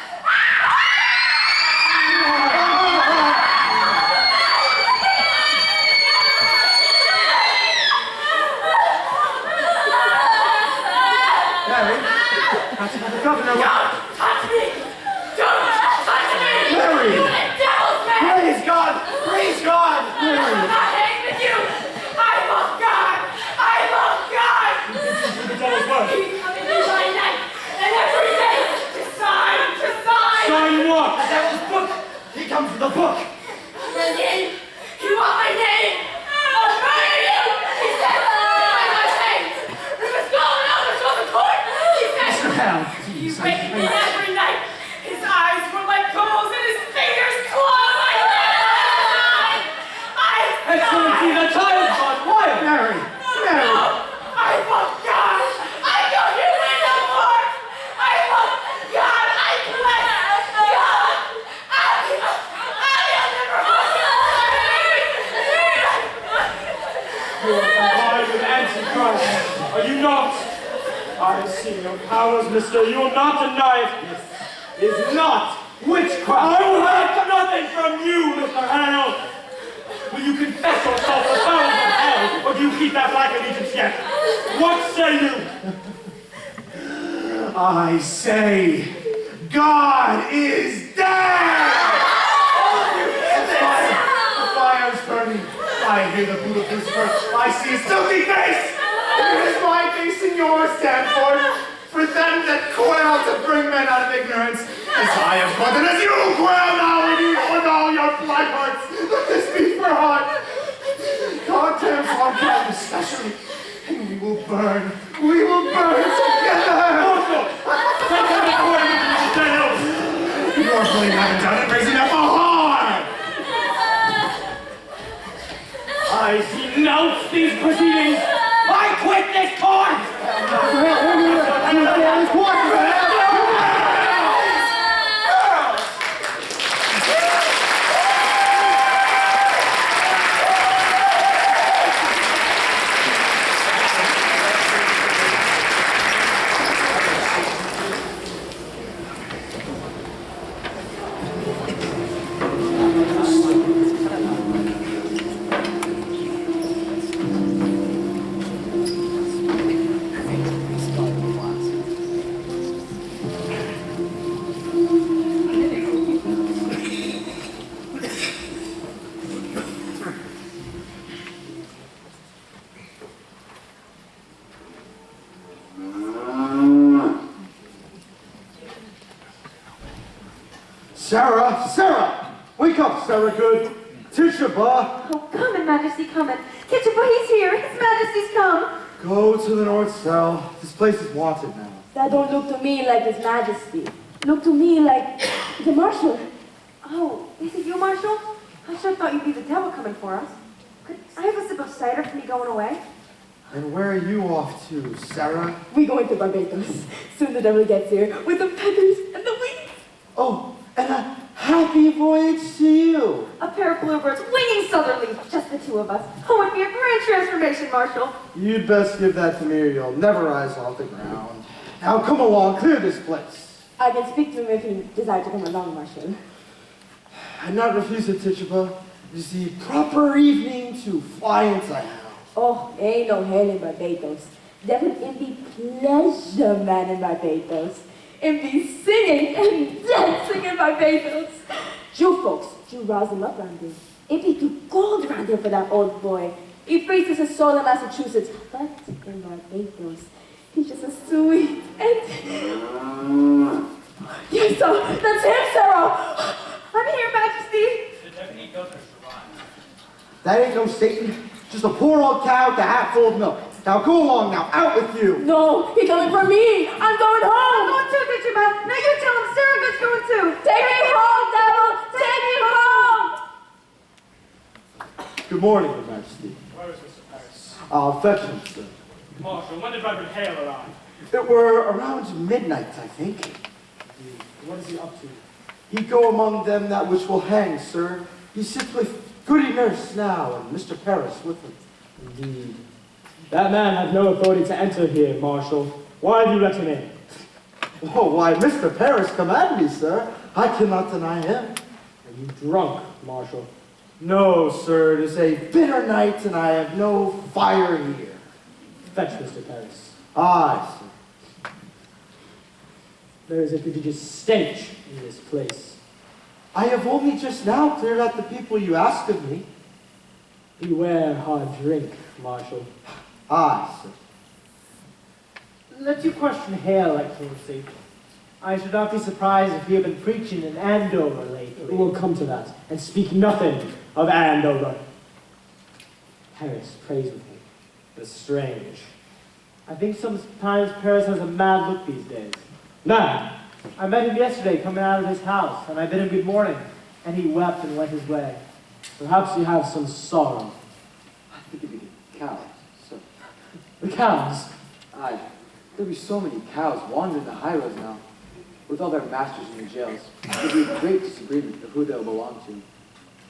comes the book. My name? You want my name? I'll murder you! He said, my name! We must go now before the court! He said, Mr. Hal, he please. raped me every night. His eyes were like coals and his fingers clawed like knives. Excellency, the child's gone wild. Mary, Mary. No, I love God. I know you in the court. I love God. I bless God. I'll never You are combined with Antichrist, are you not? I see your powers, mister. You will not deny it. This is not witchcraft. I will have nothing from you, Mr. Hale. Will you confess yourself the fowls of hell, or do you keep that black allegiance yet? What say you? I say, God is dead! The fire's burning. I hear the boot of Lucifer. I see his filthy face! It is my face and yours stand for them that quail to bring men out of ignorance. As I have fought, and as you quail now with all your black hearts, let this be for heart. God damns our camp especially, and we will burn together. You are putting that down and raising up a heart. I denounce these proceedings. I quit this court. Sarah! Wake up, Sarah good. Tituba! Oh, come in, Majesty, come in. Tituba, he's here. His Majesty's come. Go to the north cell. This place is wanted now. That don't look to me like His Majesty. Look to me like the Marshal. Oh, is it you, Marshal? I sure thought you'd be the devil coming for us. Could I have a sip of cider for me going away? And where are you off to, Sarah? We going to Barbados. Soon the devil gets here with the feathers and the wings. Oh, and a happy voyage to you. A pair of bluebirds winging southerly, just the two of us. Oh, it'd be a grand transformation, Marshal. You'd best give that to me or you'll never rise off the ground. Now come along, clear this place. I can speak to him if he desires to come along, Marshal. I'm not refusing, Tituba. It is the proper evening to fly into hell. Oh, ain't no hell in Barbados. There would be pleasure, man, in Barbados. And be singing and dancing in Barbados. You folks, you rouse him up round there. It be too cold round there for that old boy. He freezes his soul in Massachusetts, but in Barbados, he's just a sweet and... Yes, sir, that's him, Sarah. I'm here, Majesty. The deputy governor survived. That ain't no Satan. Just a poor old cow with a hat full of milk. Now go along now, out with you. No, he's coming for me. I'm going home. I'm going too, Bitchy Man. Now you tell him Sarah Good's going too. Take me home, devil. Take me home. Good morning, Your Majesty. Where is Mr. Paris? I'll fetch him, sir. Marshal, when did Reverend Hale arrive? It were around midnight, I think. What is he up to? He go among them that which will hang, sir. He sits with Goody Nurse now, and Mr. Paris with him. Indeed. That man had no authority to enter here, Marshal. Why have you let him in? Oh, why, Mr. Paris commanded me, sir. I cannot deny him. Are you drunk, Marshal? No, sir, it is a bitter night, and I have no fire here. Fetch Mr. Paris. Aye, sir. There is a prodigious stench in this place. I have only just now cleared out the people you asked of me. Beware hard drink, Marshal. Aye, sir. Let you question Hale, Excellency. I should not be surprised if he had been preaching in Andover lately. We will come to that, and speak nothing of Andover. Paris prays with me. The strange. I think sometimes Paris has a mad look these days. Mad? I met him yesterday coming out of his house, and I bid him good morning, and he wept and went his way. Perhaps you have some sorrow. I think it'd be the cows. So, The cows? aye, there'll be so many cows wandering the highways now, with all their masters in the jails. There'll be a great disagreement of who they'll belong to.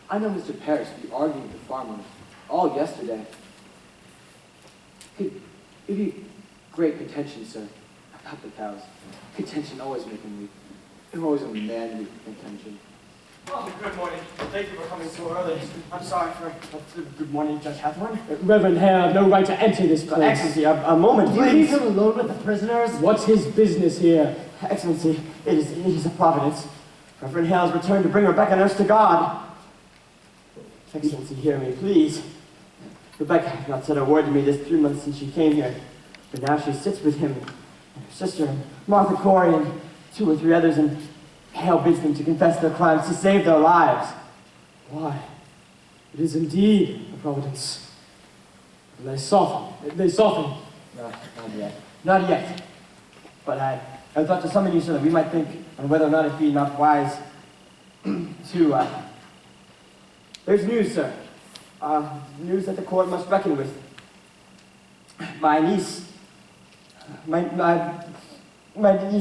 I know Mr. Parrish be arguing with the farmers all yesterday. It'd be great contention, sir, about the cows. Contention always making weak. They're always a manly contention. Oh, good morning. Thank you for coming so early. I'm sorry for... Good morning, Judge Hathorne. Reverend Hare have no right to enter this place. Excellency, a moment, Do you leave please. him alone with the prisoners? What's his business here? Excellency, it is a providence. Reverend Hale has returned to bring Rebecca Nurse to God. Excellency, hear me, please. Rebecca has not said a word to me this 3 months since she came here, but now she sits with him and her sister, Martha Corey, and 2 or 3 others, and Hale bids them to confess their crimes, to save their lives. Why? It is indeed a providence. And they soften. Not yet. Not yet. But I thought to summon you so that we might think on whether or not it be not wise to, There's news, sir. News that the court must reckon with. My niece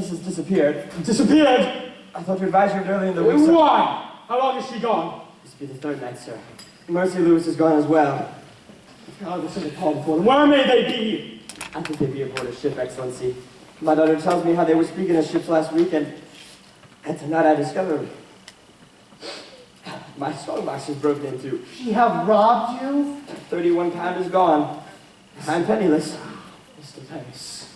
has disappeared. Disappeared? I thought to advise you early in the week, sir. Why? How long is she gone? This will be the 3rd night, sir. Mercy Lewis is gone as well. I was in the call for them. Where may they be? I think they be aboard a ship, Excellency. My daughter tells me how they were speaking of ships last week, and tonight I discovered my strongbox is broken into. She have robbed you? 31 pound is gone. I'm penniless. Mr. Pace,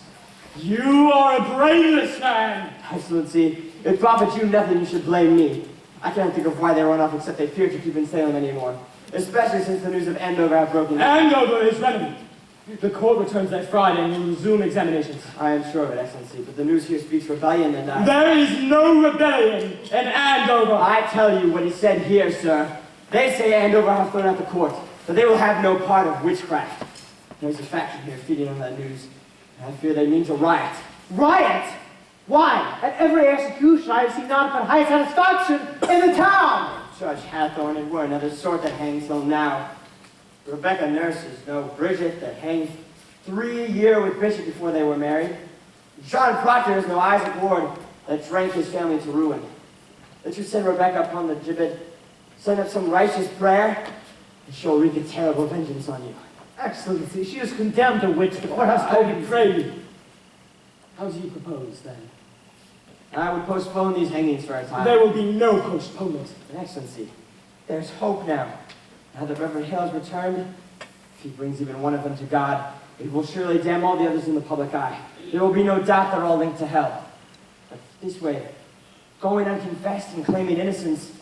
you are a brainless man! Excellency, it profits you nothing, you should blame me. I can't think of why they run off except they fear to keep in Salem anymore. Especially since the news of Andover have broken. Andover is remedied. The court returns next Friday and will resume examinations. I am sure of it, Excellency, but the news here speaks rebellion and There is no rebellion in Andover! I tell you what is said here, sir. They say Andover have thrown out the court, but they will have no part of witchcraft. There's a faction here feeding on that news, and I fear they mean to riot. Riot? Why? At every execution I have seen naught but high satisfaction in the town! Judge Hathorne, and we're another sort that hangs till now. Rebecca Nurse is no Bridget that hangs 3 years with Bishop before they were married. John Proctor is no Isaac Ward that drank his family to ruin. Let you send Rebecca upon the gibbet, send up some righteous prayer, and she'll wreak a terrible vengeance on you. Excellency, she is condemned to witch. The court has I spoken. pray you. How do you propose, then? I would postpone these hangings for a time. There will be no postponement. Excellency, there's hope now. Now that Reverend Hale has returned, if he brings even one of them to God, it will surely damn all the others in the public eye. There will be no doubt they're all linked to hell. But this way, going unconfessed and claiming innocence,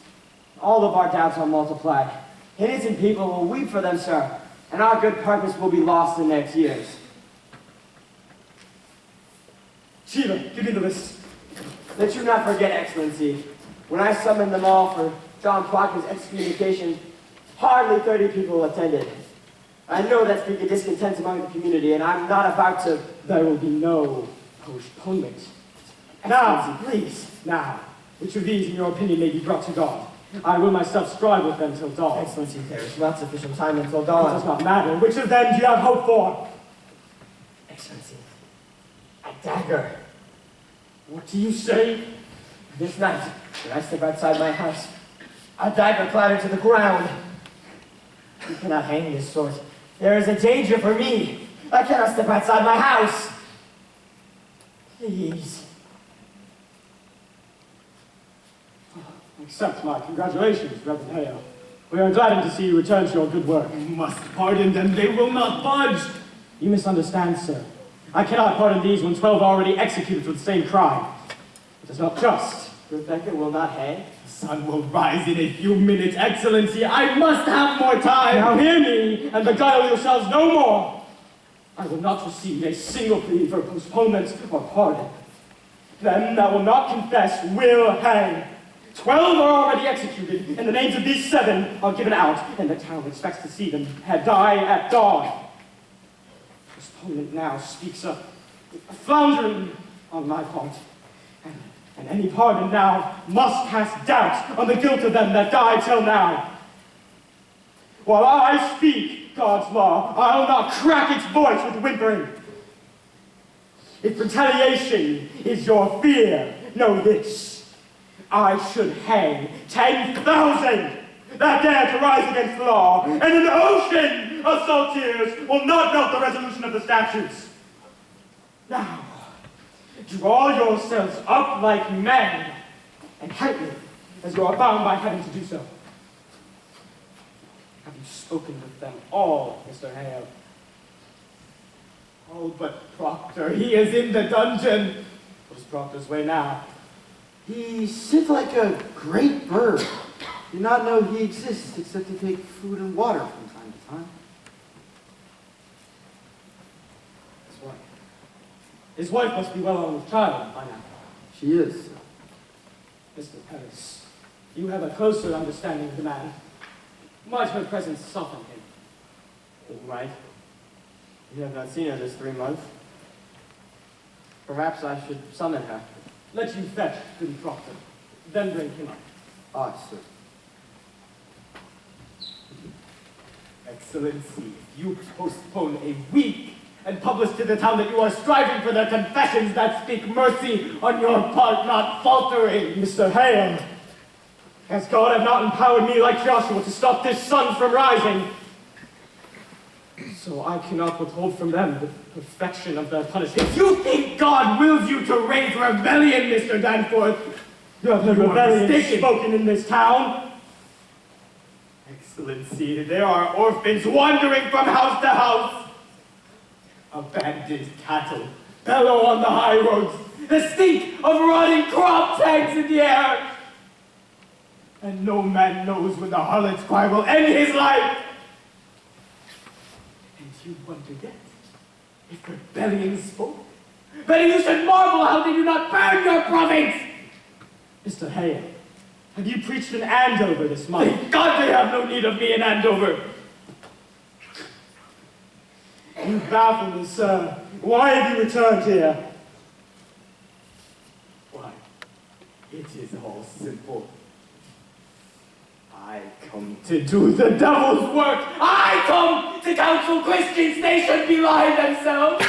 all of our doubts are multiplied. Innocent people will weep for them, sir, and our good purpose will be lost in their tears. Shiva, give me the list. Let you not forget, Excellency, when I summoned them all for John Proctor's excommunication, hardly 30 people attended. I know that's big discontent among the community, and I'm not about to... There will be no postponement. Now, please. Now, which of these, in your opinion, may be brought to God? I will myself strive with them till dawn. Excellency, there is not sufficient time until It does dawn. not matter. Which of them do you have hope for? Excellency, a dagger. What do you say? This night, when I step outside my house, a dagger clattered to the ground. You cannot hang this sword. There is a danger for me. I cannot step outside my house. Please. Accept my congratulations, Reverend Hale. We are gladdened to see you return to your good work. You must pardon them. They will not budge. You misunderstand, sir. I cannot pardon these when 12 are already executed for the same crime. It is not just. Rebecca will not hang. The sun will rise in a few minutes, Excellency. I must have more time. Now hear me, and beguile yourselves no more. I will not receive a single plea for postponement or pardon. Them that will not confess will hang. 12 are already executed, and the names of these 7 are given out, and the town expects to see them die at dawn. Postponement now speaks of floundering on my part, and any pardon now must cast doubt on the guilt of them that died till now. While I speak God's law, I'll not crack its voice with whimpering. If retaliation is your fear, know this. I should hang 10,000 that dare to rise against the law, and an ocean of salt tears will not melt the resolution of the statutes. Now, draw yourselves up like men, and help me, as you are bound by heaven to do so. Have you spoken with them all, Mr. Hale? Oh, but Proctor, he is in the dungeon. What is Proctor's way now? He sits like a great bird. Do not know he exists except to take food and water from time to time. His wife must be well on with child by now. She is. Mr. Paris, you have a closer understanding of the man. Might her presence soften him? It might. You have not seen her this 3 months. Perhaps I should summon her. Let you fetch good Proctor, then bring him up. Ah, sir. Excellency, you postpone a week and publish to the town that you are striving for their confessions that speak mercy on your part, not faltering. Mr. Hale, as God have not empowered me like Joshua to stop this sun from rising, so I cannot withhold from them the perfection of their punishment. If you think God wills you to raise rebellion, Mr. Danforth, you have heard rebellion spoken in this town. Excellency, there are orphans wandering from house to house. Abandoned cattle bellow on the high roads. The stink of rotting crops hangs in the air. And no man knows when the harlot's cry will end his life. And you wonder yet if rebellion spoke? Better you should marvel how they do not burn your province. Mr. Hale, have you preached in Andover this month? Thank God they have no need of me in Andover. You baffle me, sir. Why have you returned here? Why, it is all simple. I come to do the devil's work. I come to counsel Christians they should belie themselves.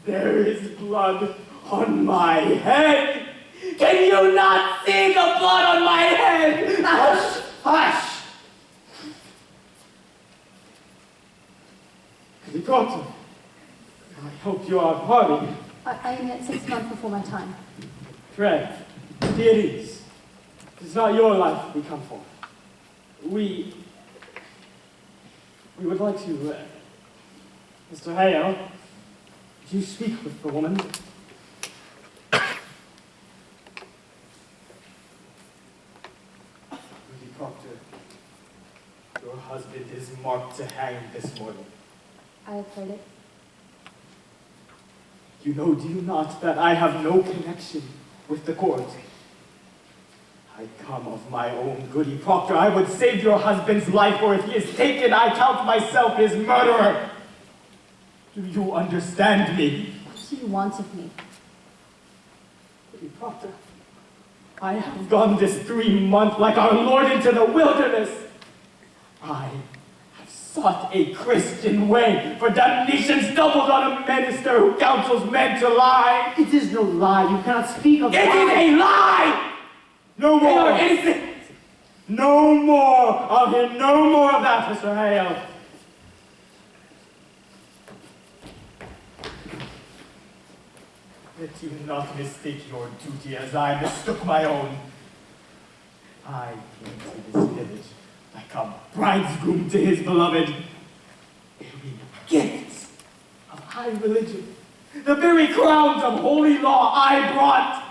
There is blood on my head. Can you not see the blood on my head? Hush, hush. Doctor, I hope you are pardoned. I am yet 6 months before my time. Pray, be at ease. It is not your life we come for. We would like to, Mr. Hale, do you speak with the woman? Lady Proctor, your husband is marked to hang this morning. I have heard it. You know, do you not, that I have no connection with the court? I come of my own goody Proctor. I would save your husband's life, or if he is taken, I count myself his murderer. Do you understand me? What do you want of me? Goody Proctor, I have gone this 3 months like our Lord into the wilderness. I sought a Christian way, for damnation's doubled on a minister who counsels men to lie. It is no lie. You cannot speak of It is a lie! No more! They are innocent! No more! I'll hear no more of that, Mr. Hale. Let you not mistake your duty as I mistook my own. I came to this village like a bridegroom to his beloved, bearing gifts of high religion. The very crowns of holy law I brought.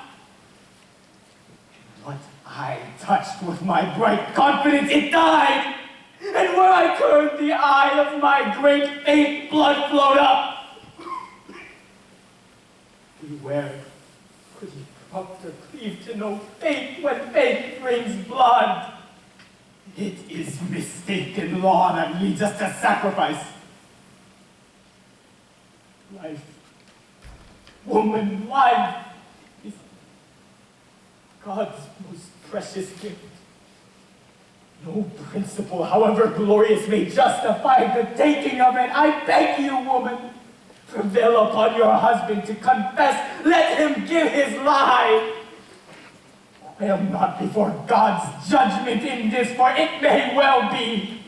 And what I touched with my bright confidence, it died. And where I turned the eye of my great faith, blood flowed up. Beware, could ye Proctor cleave to no faith when faith brings blood? It is mistaken law that leads us to sacrifice. Life, woman, life, is God's most precious gift. No principle, however glorious, may justify the taking of it. I beg you, woman, prevail upon your husband to confess. Let him give his lie. Quail not before God's judgment in this, for it may well be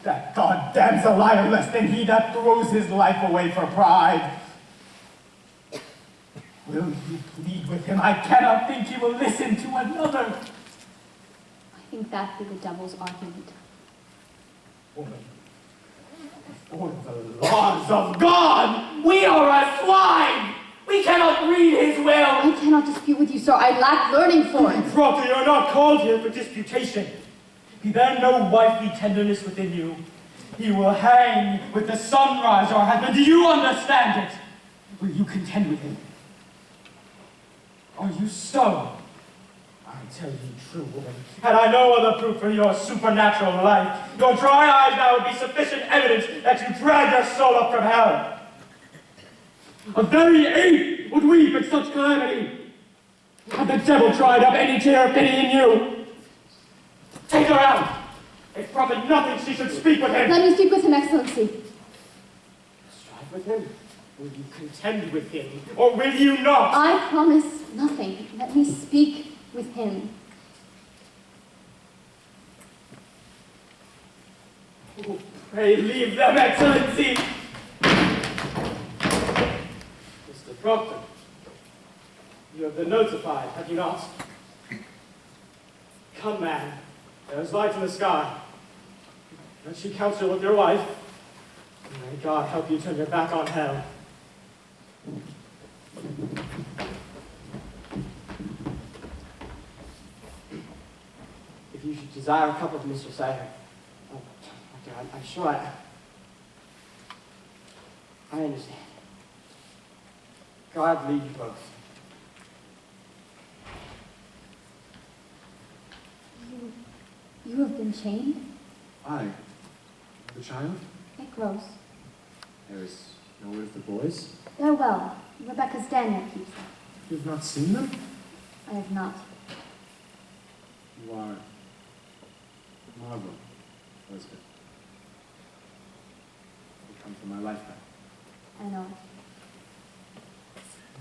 that God damns a liar less than he that throws his life away for pride. Will you plead with him? I cannot think he will listen to another. I think that be the devil's argument. Woman, for the laws of God, we are as swine! We cannot read his will! I cannot dispute with you, sir. I lack learning for it. Proctor, you are not called here for disputation. Be there no wifely tenderness within you, he will hang with the sunrise or heaven. Do you understand it? Will you contend with him? Are you stone? I tell you true, woman, had I no other proof for your supernatural life, your dry eyes now would be sufficient evidence that you drag your soul up from hell. A very ape would weep at such calamity. Had the devil tried up any tear of pity in you? Take her out. It profit nothing she should speak with him. Let me speak with him, Excellency. Strive with him? Will you contend with him, or will you not? I promise nothing. Let me speak with him. Oh, pray leave them, Excellency. Mr. Proctor, you have been notified, have you not? Come, man. There is light in the sky. Let you counsel with your wife. May God help you turn your back on hell. If you should desire a cup of Mr. Cider. Oh, Doctor, I'm sure I understand. God lead you both. You have been chained? I, the child? It grows. There is no word of the boys? They're well. Rebecca's Daniel keeps them. You have not seen them? I have not. You are Marvel, Elizabeth. You come for my life back. I know.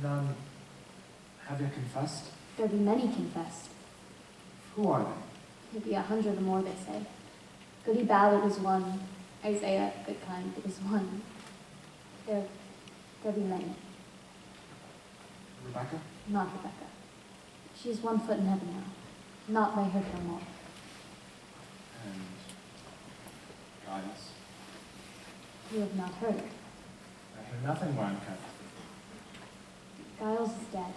None have yet confessed? There be many confessed. Who are they? There be 100 or more, they say. Goody Ballard is one. Isaiah, good kind, is one. There be many. Rebecca? Not Rebecca. She is 1 foot in heaven now. Not by her no more. And Giles? You have not heard. I hear nothing while I'm captive. Giles is dead.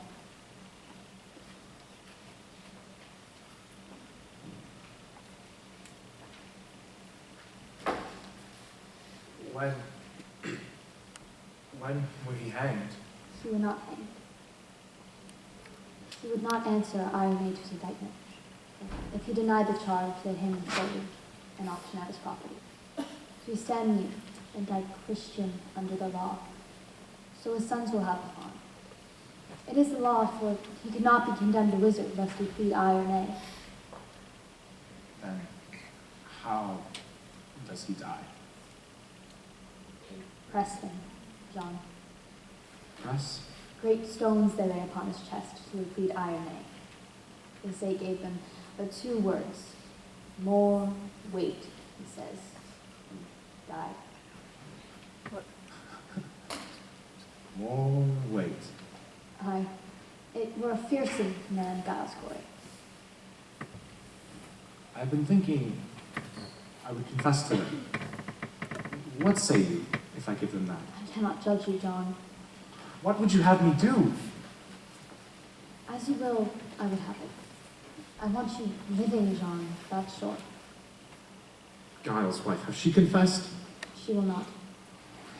When were he hanged? He would not hang. He would not answer Iron Mage's indictment. If he denied the charge, let him solely and auction out his property. So he stand mute and died Christian under the law. So his sons will have the farm. It is the law, for he could not be condemned a wizard lest he plead aye or nay. Then how does he die? Press him, John. Press? Great stones they lay upon his chest, so he would plead aye or nay. They say gave them but 2 words. More weight, he says. And died. More weight. Aye. It were a fearsome man, Giles Corey. I've been thinking I would confess to them. What say you if I give them that? I cannot judge you, John. What would you have me do? As you will, I would have it. I want you living, John, that's short. Giles' wife, has she confessed? She will not.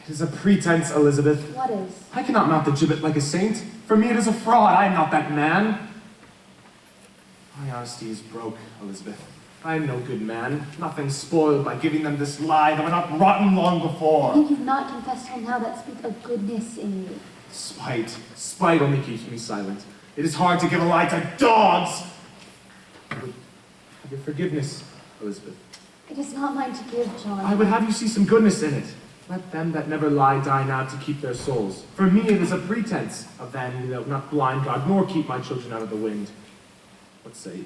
It is a pretense, Elizabeth. What is? I cannot mount the gibbet like a saint. For me it is a fraud. I am not that man. My honesty is broke, Elizabeth. I am no good man. Nothing spoiled by giving them this lie that were not rotten long I before. think you've not confessed till now that speak of goodness in you. Spite only keeps me silent. It is hard to give a lie to dogs. I would have your forgiveness, Elizabeth. It is not mine to give, John. I would have you see some goodness in it. Let them that never lie die now to keep their souls. For me it is a pretense of vanity that will not blind God, nor keep my children out of the wind. What say you?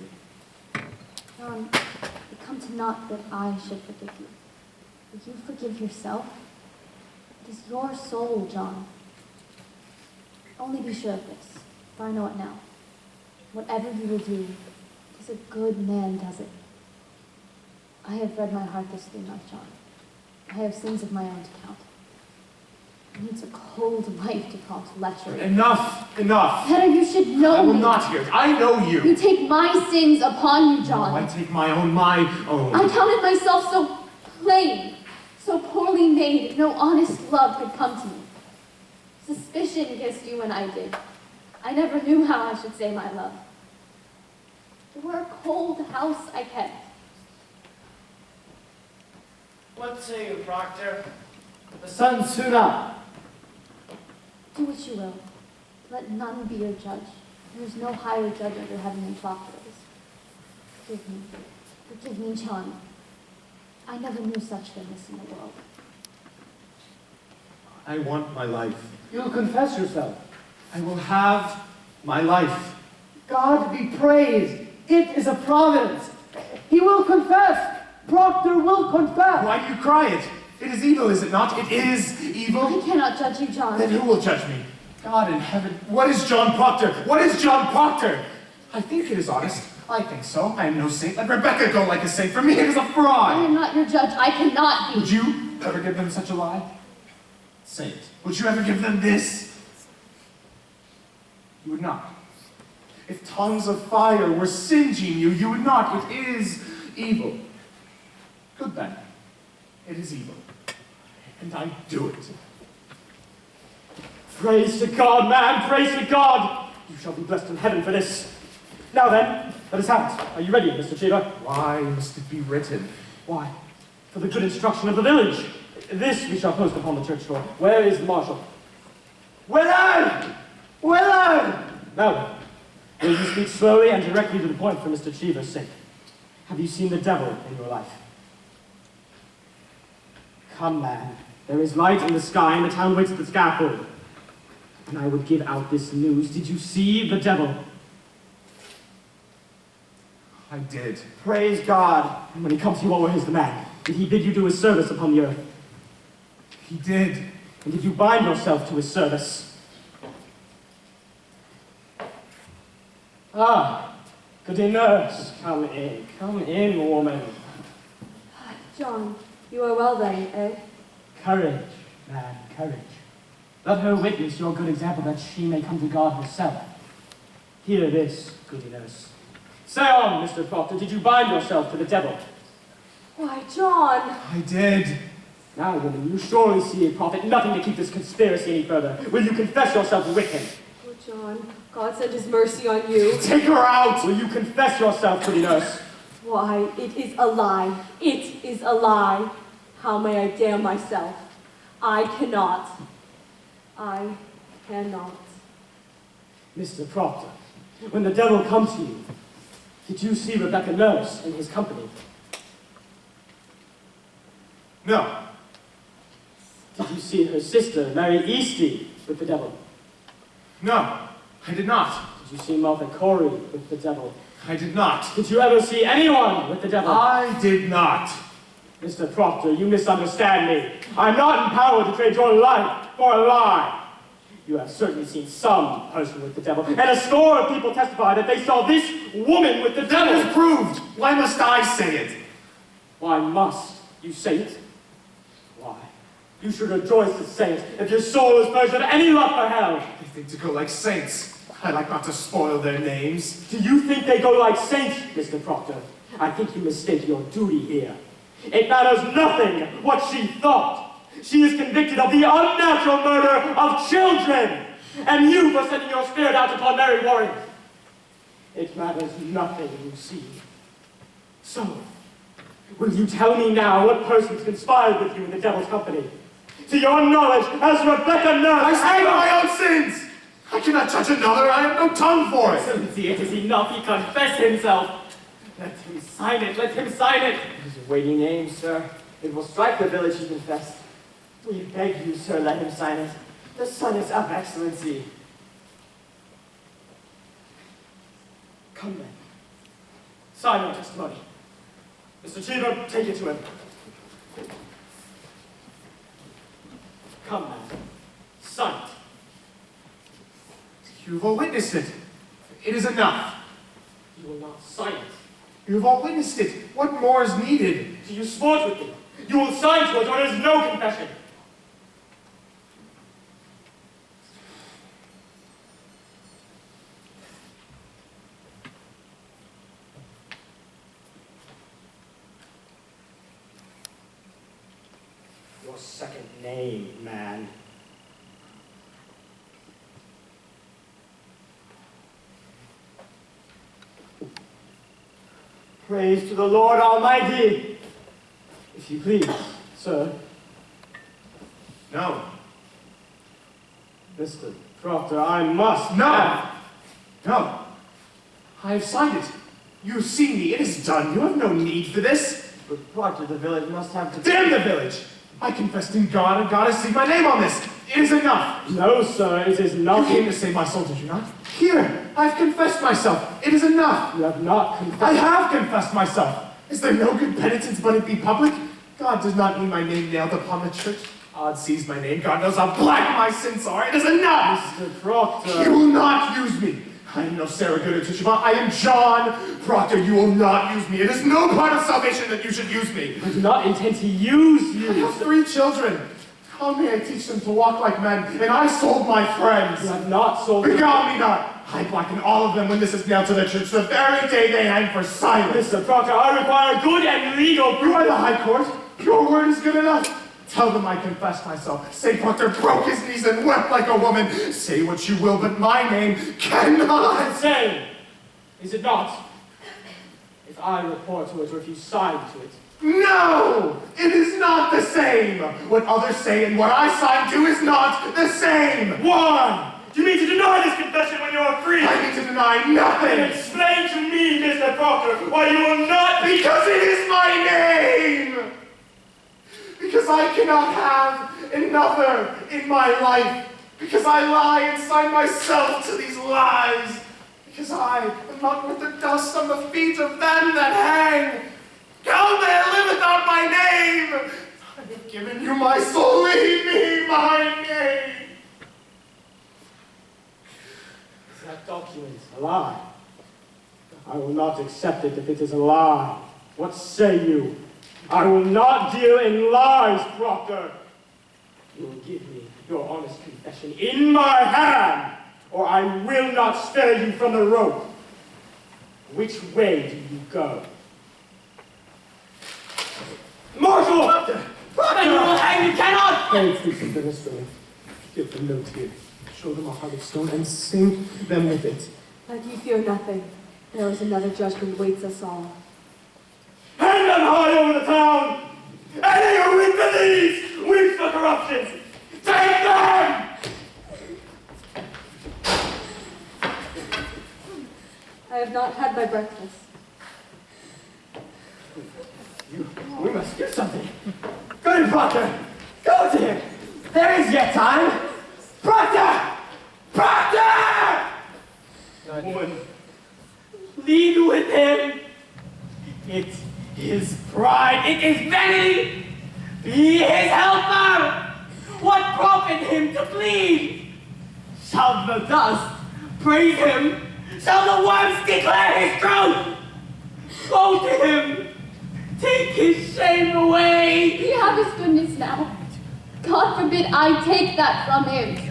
John, it come to naught that I should forgive you. Will you forgive yourself? It is your soul, John. Only be sure of this, for I know it now. Whatever you will do, it is a good man does it. I have read my heart this through, not John. I have sins of my own to count. It needs a cold life to count lechery. Enough! Petter, you should know I will me. not hear it. I know you. You take my sins upon you, John. No, I take my own. I counted myself so plain, so poorly made, no honest love could come to me. Suspicion kissed you when I did. I never knew how I should say my love. You were a cold house I kept. What say you, Proctor? The sun's soon up. Do what you will. Let none be your judge. There is no higher judge under heaven than Proctor is. Forgive me. Forgive me, John. I never knew such goodness in the world. I want my life. You'll confess yourself. I will have my life. God be praised. It is a providence. He will confess. Proctor will confess. Why do you cry it? It is evil, is it not? It is evil. I cannot judge you, John. Then who will judge me? God in heaven. What is John Proctor? What is John Proctor? I think it is honest. I think so. I am no saint. Let Rebecca go like a saint. For me, it is a I fraud. am not your judge. I cannot be. Would you ever give them such a lie? Saint. Would you ever give them this? You would not. If tongues of fire were singeing you, you would not. It is evil. Good then. It is evil. And I do it. Praise to God, man, praise to God! You shall be blessed in heaven for this. Now then, let us have it. Are you ready, Mr. Cheever? Why must it be written? Why? For the good instruction of the village. This we shall post upon the church door. Where is the marshal? Willard! Willard! Now then, will you speak slowly and directly to the point for Mr. Cheever's sake? Have you seen the devil in your life? Come, man. There is light in the sky, and the town waits at the scaffold. And I would give out this news. Did you see the devil? I did. Praise God. And when he comes to you, always the man. Did he bid you do his service upon the earth? He did. And did you bind yourself to his service? Ah, good nurse. Come in, woman. John, you are well then, eh? Courage, man, courage. Let her witness your good example that she may come to God herself. Hear this, goody nurse. Say on, Mr. Proctor, did you bind yourself to the devil? Why, John! I did. Now, woman, you surely see a prophet, nothing to keep this conspiracy any further. Will you confess yourself wicked? Oh, John, God send his mercy on you. Take her out! Will you confess yourself, goody nurse? Why, it is a lie. It is a lie. How may I damn myself? I cannot. I cannot. Mr. Proctor, when the devil comes to you, did you see Rebecca Nurse in his company? No. Did you see her sister, Mary Easty, with the devil? No. I did not. Did you see Martha Corey with the devil? I did not. Did you ever see anyone with the devil? I did not. Mr. Proctor, you misunderstand me. I'm not empowered to trade your life for a lie. You have certainly seen some person with the devil, and a score of people testify that they saw this woman with the devil. That is proved. Why must I say it? Why must you say it? Why? You should rejoice to say it if your soul is purged of any love for hell. They think to go like saints. I like not to spoil their names. Do you think they go like saints, Mr. Proctor? I think you mistake your duty here. It matters nothing what she thought. She is convicted of the unnatural murder of children, and you for sending your spirit out upon Mary Warren. It matters nothing, you see. So, will you tell me now what persons conspired with you in the devil's company? To your knowledge, has Rebecca Nurse... I stand by my own sins! I cannot judge another, I have no tongue for it! Excellency, it is enough, he confessed himself. Let him sign it, let him sign it. It is a weighty name, sir. It will strike the village he confessed. We beg you, sir, let him sign it. The sun is up, Excellency. Come then. Sign your testimony. Mr. Cheever, take it to him. Come, man. Sign it. You've all witnessed it. It is enough. You will not sign it. You've all witnessed it. What more is needed? Do you sport with me? You will sign to it, or there is no confession. Your second name, man. Praise to the Lord Almighty. If you please, sir. No. Mr. Proctor, I must... No! No. I have signed it. You have seen me. It is done. You have no need for this. But Proctor, the village must have to... Damn the village! I confessed in God, and God has seen my name on this. It is enough. No, sir, it is You not... came to save my soul, did you not? Here, I've confessed myself. It is enough. You have not confessed... I have confessed myself. Is there no good penitence but it be public? God does not need my name nailed upon the church. God sees my name. God knows how black my sins are. It is enough. Mr. Proctor... You will not use me. I am no Sarah Good or Tishaba. I am John Proctor. You will not use me. It is no part of salvation that you should use me. I do not intend to use I you. have 3 children. How may I teach them to walk like men? And I sold my friends. You have not sold... Beguile me not. I blacken all of them when this is nailed to the church the very day they hang for silence. Mr. Proctor, I require good and legal proof. You are the High Court. Your word is good enough. Tell them I confessed myself. Say Proctor broke his knees and wept like a woman. Say what you will, but my name cannot. Insane, is it not? If I report to it or if you sign to it. No! It is not the same. What others say and what I sign to is not the same. One! You mean to deny this confession when you are free? I mean to deny nothing. Then explain to me, Mr. Proctor, why you will not... Because it is my name! Because I cannot have another in my life. Because I lie and sign myself to these lies. Because I am not worth the dust on the feet of them that hang. How may I live without my name? I have given you my soul. Leave me my name. Is that document a lie? I will not accept it if it is a lie. What say you? I will not deal in lies, Proctor. You will give me your honest confession in my hand, or I will not spare you from the rope. Which way do you go? Marshal! Then you will hang, you cannot! Pray preaching for this village. Give them no tears. Show them a heart of stone and sink them with it. But you fear nothing. There is another judgment waits us all. Hang them high over the town! Any who weep for these, weep for corruption! Take them! I have not had my breakfast. We must do something. Go to Proctor. Go to him. There is yet time. Proctor! Proctor! Woman, lead with him. It is pride, it is vanity. Be his helper. What profit him to plead? Shall the dust praise him? Shall the worms declare his truth? Go to him. Take his shame away. We have his goodness now. God forbid I take that from him.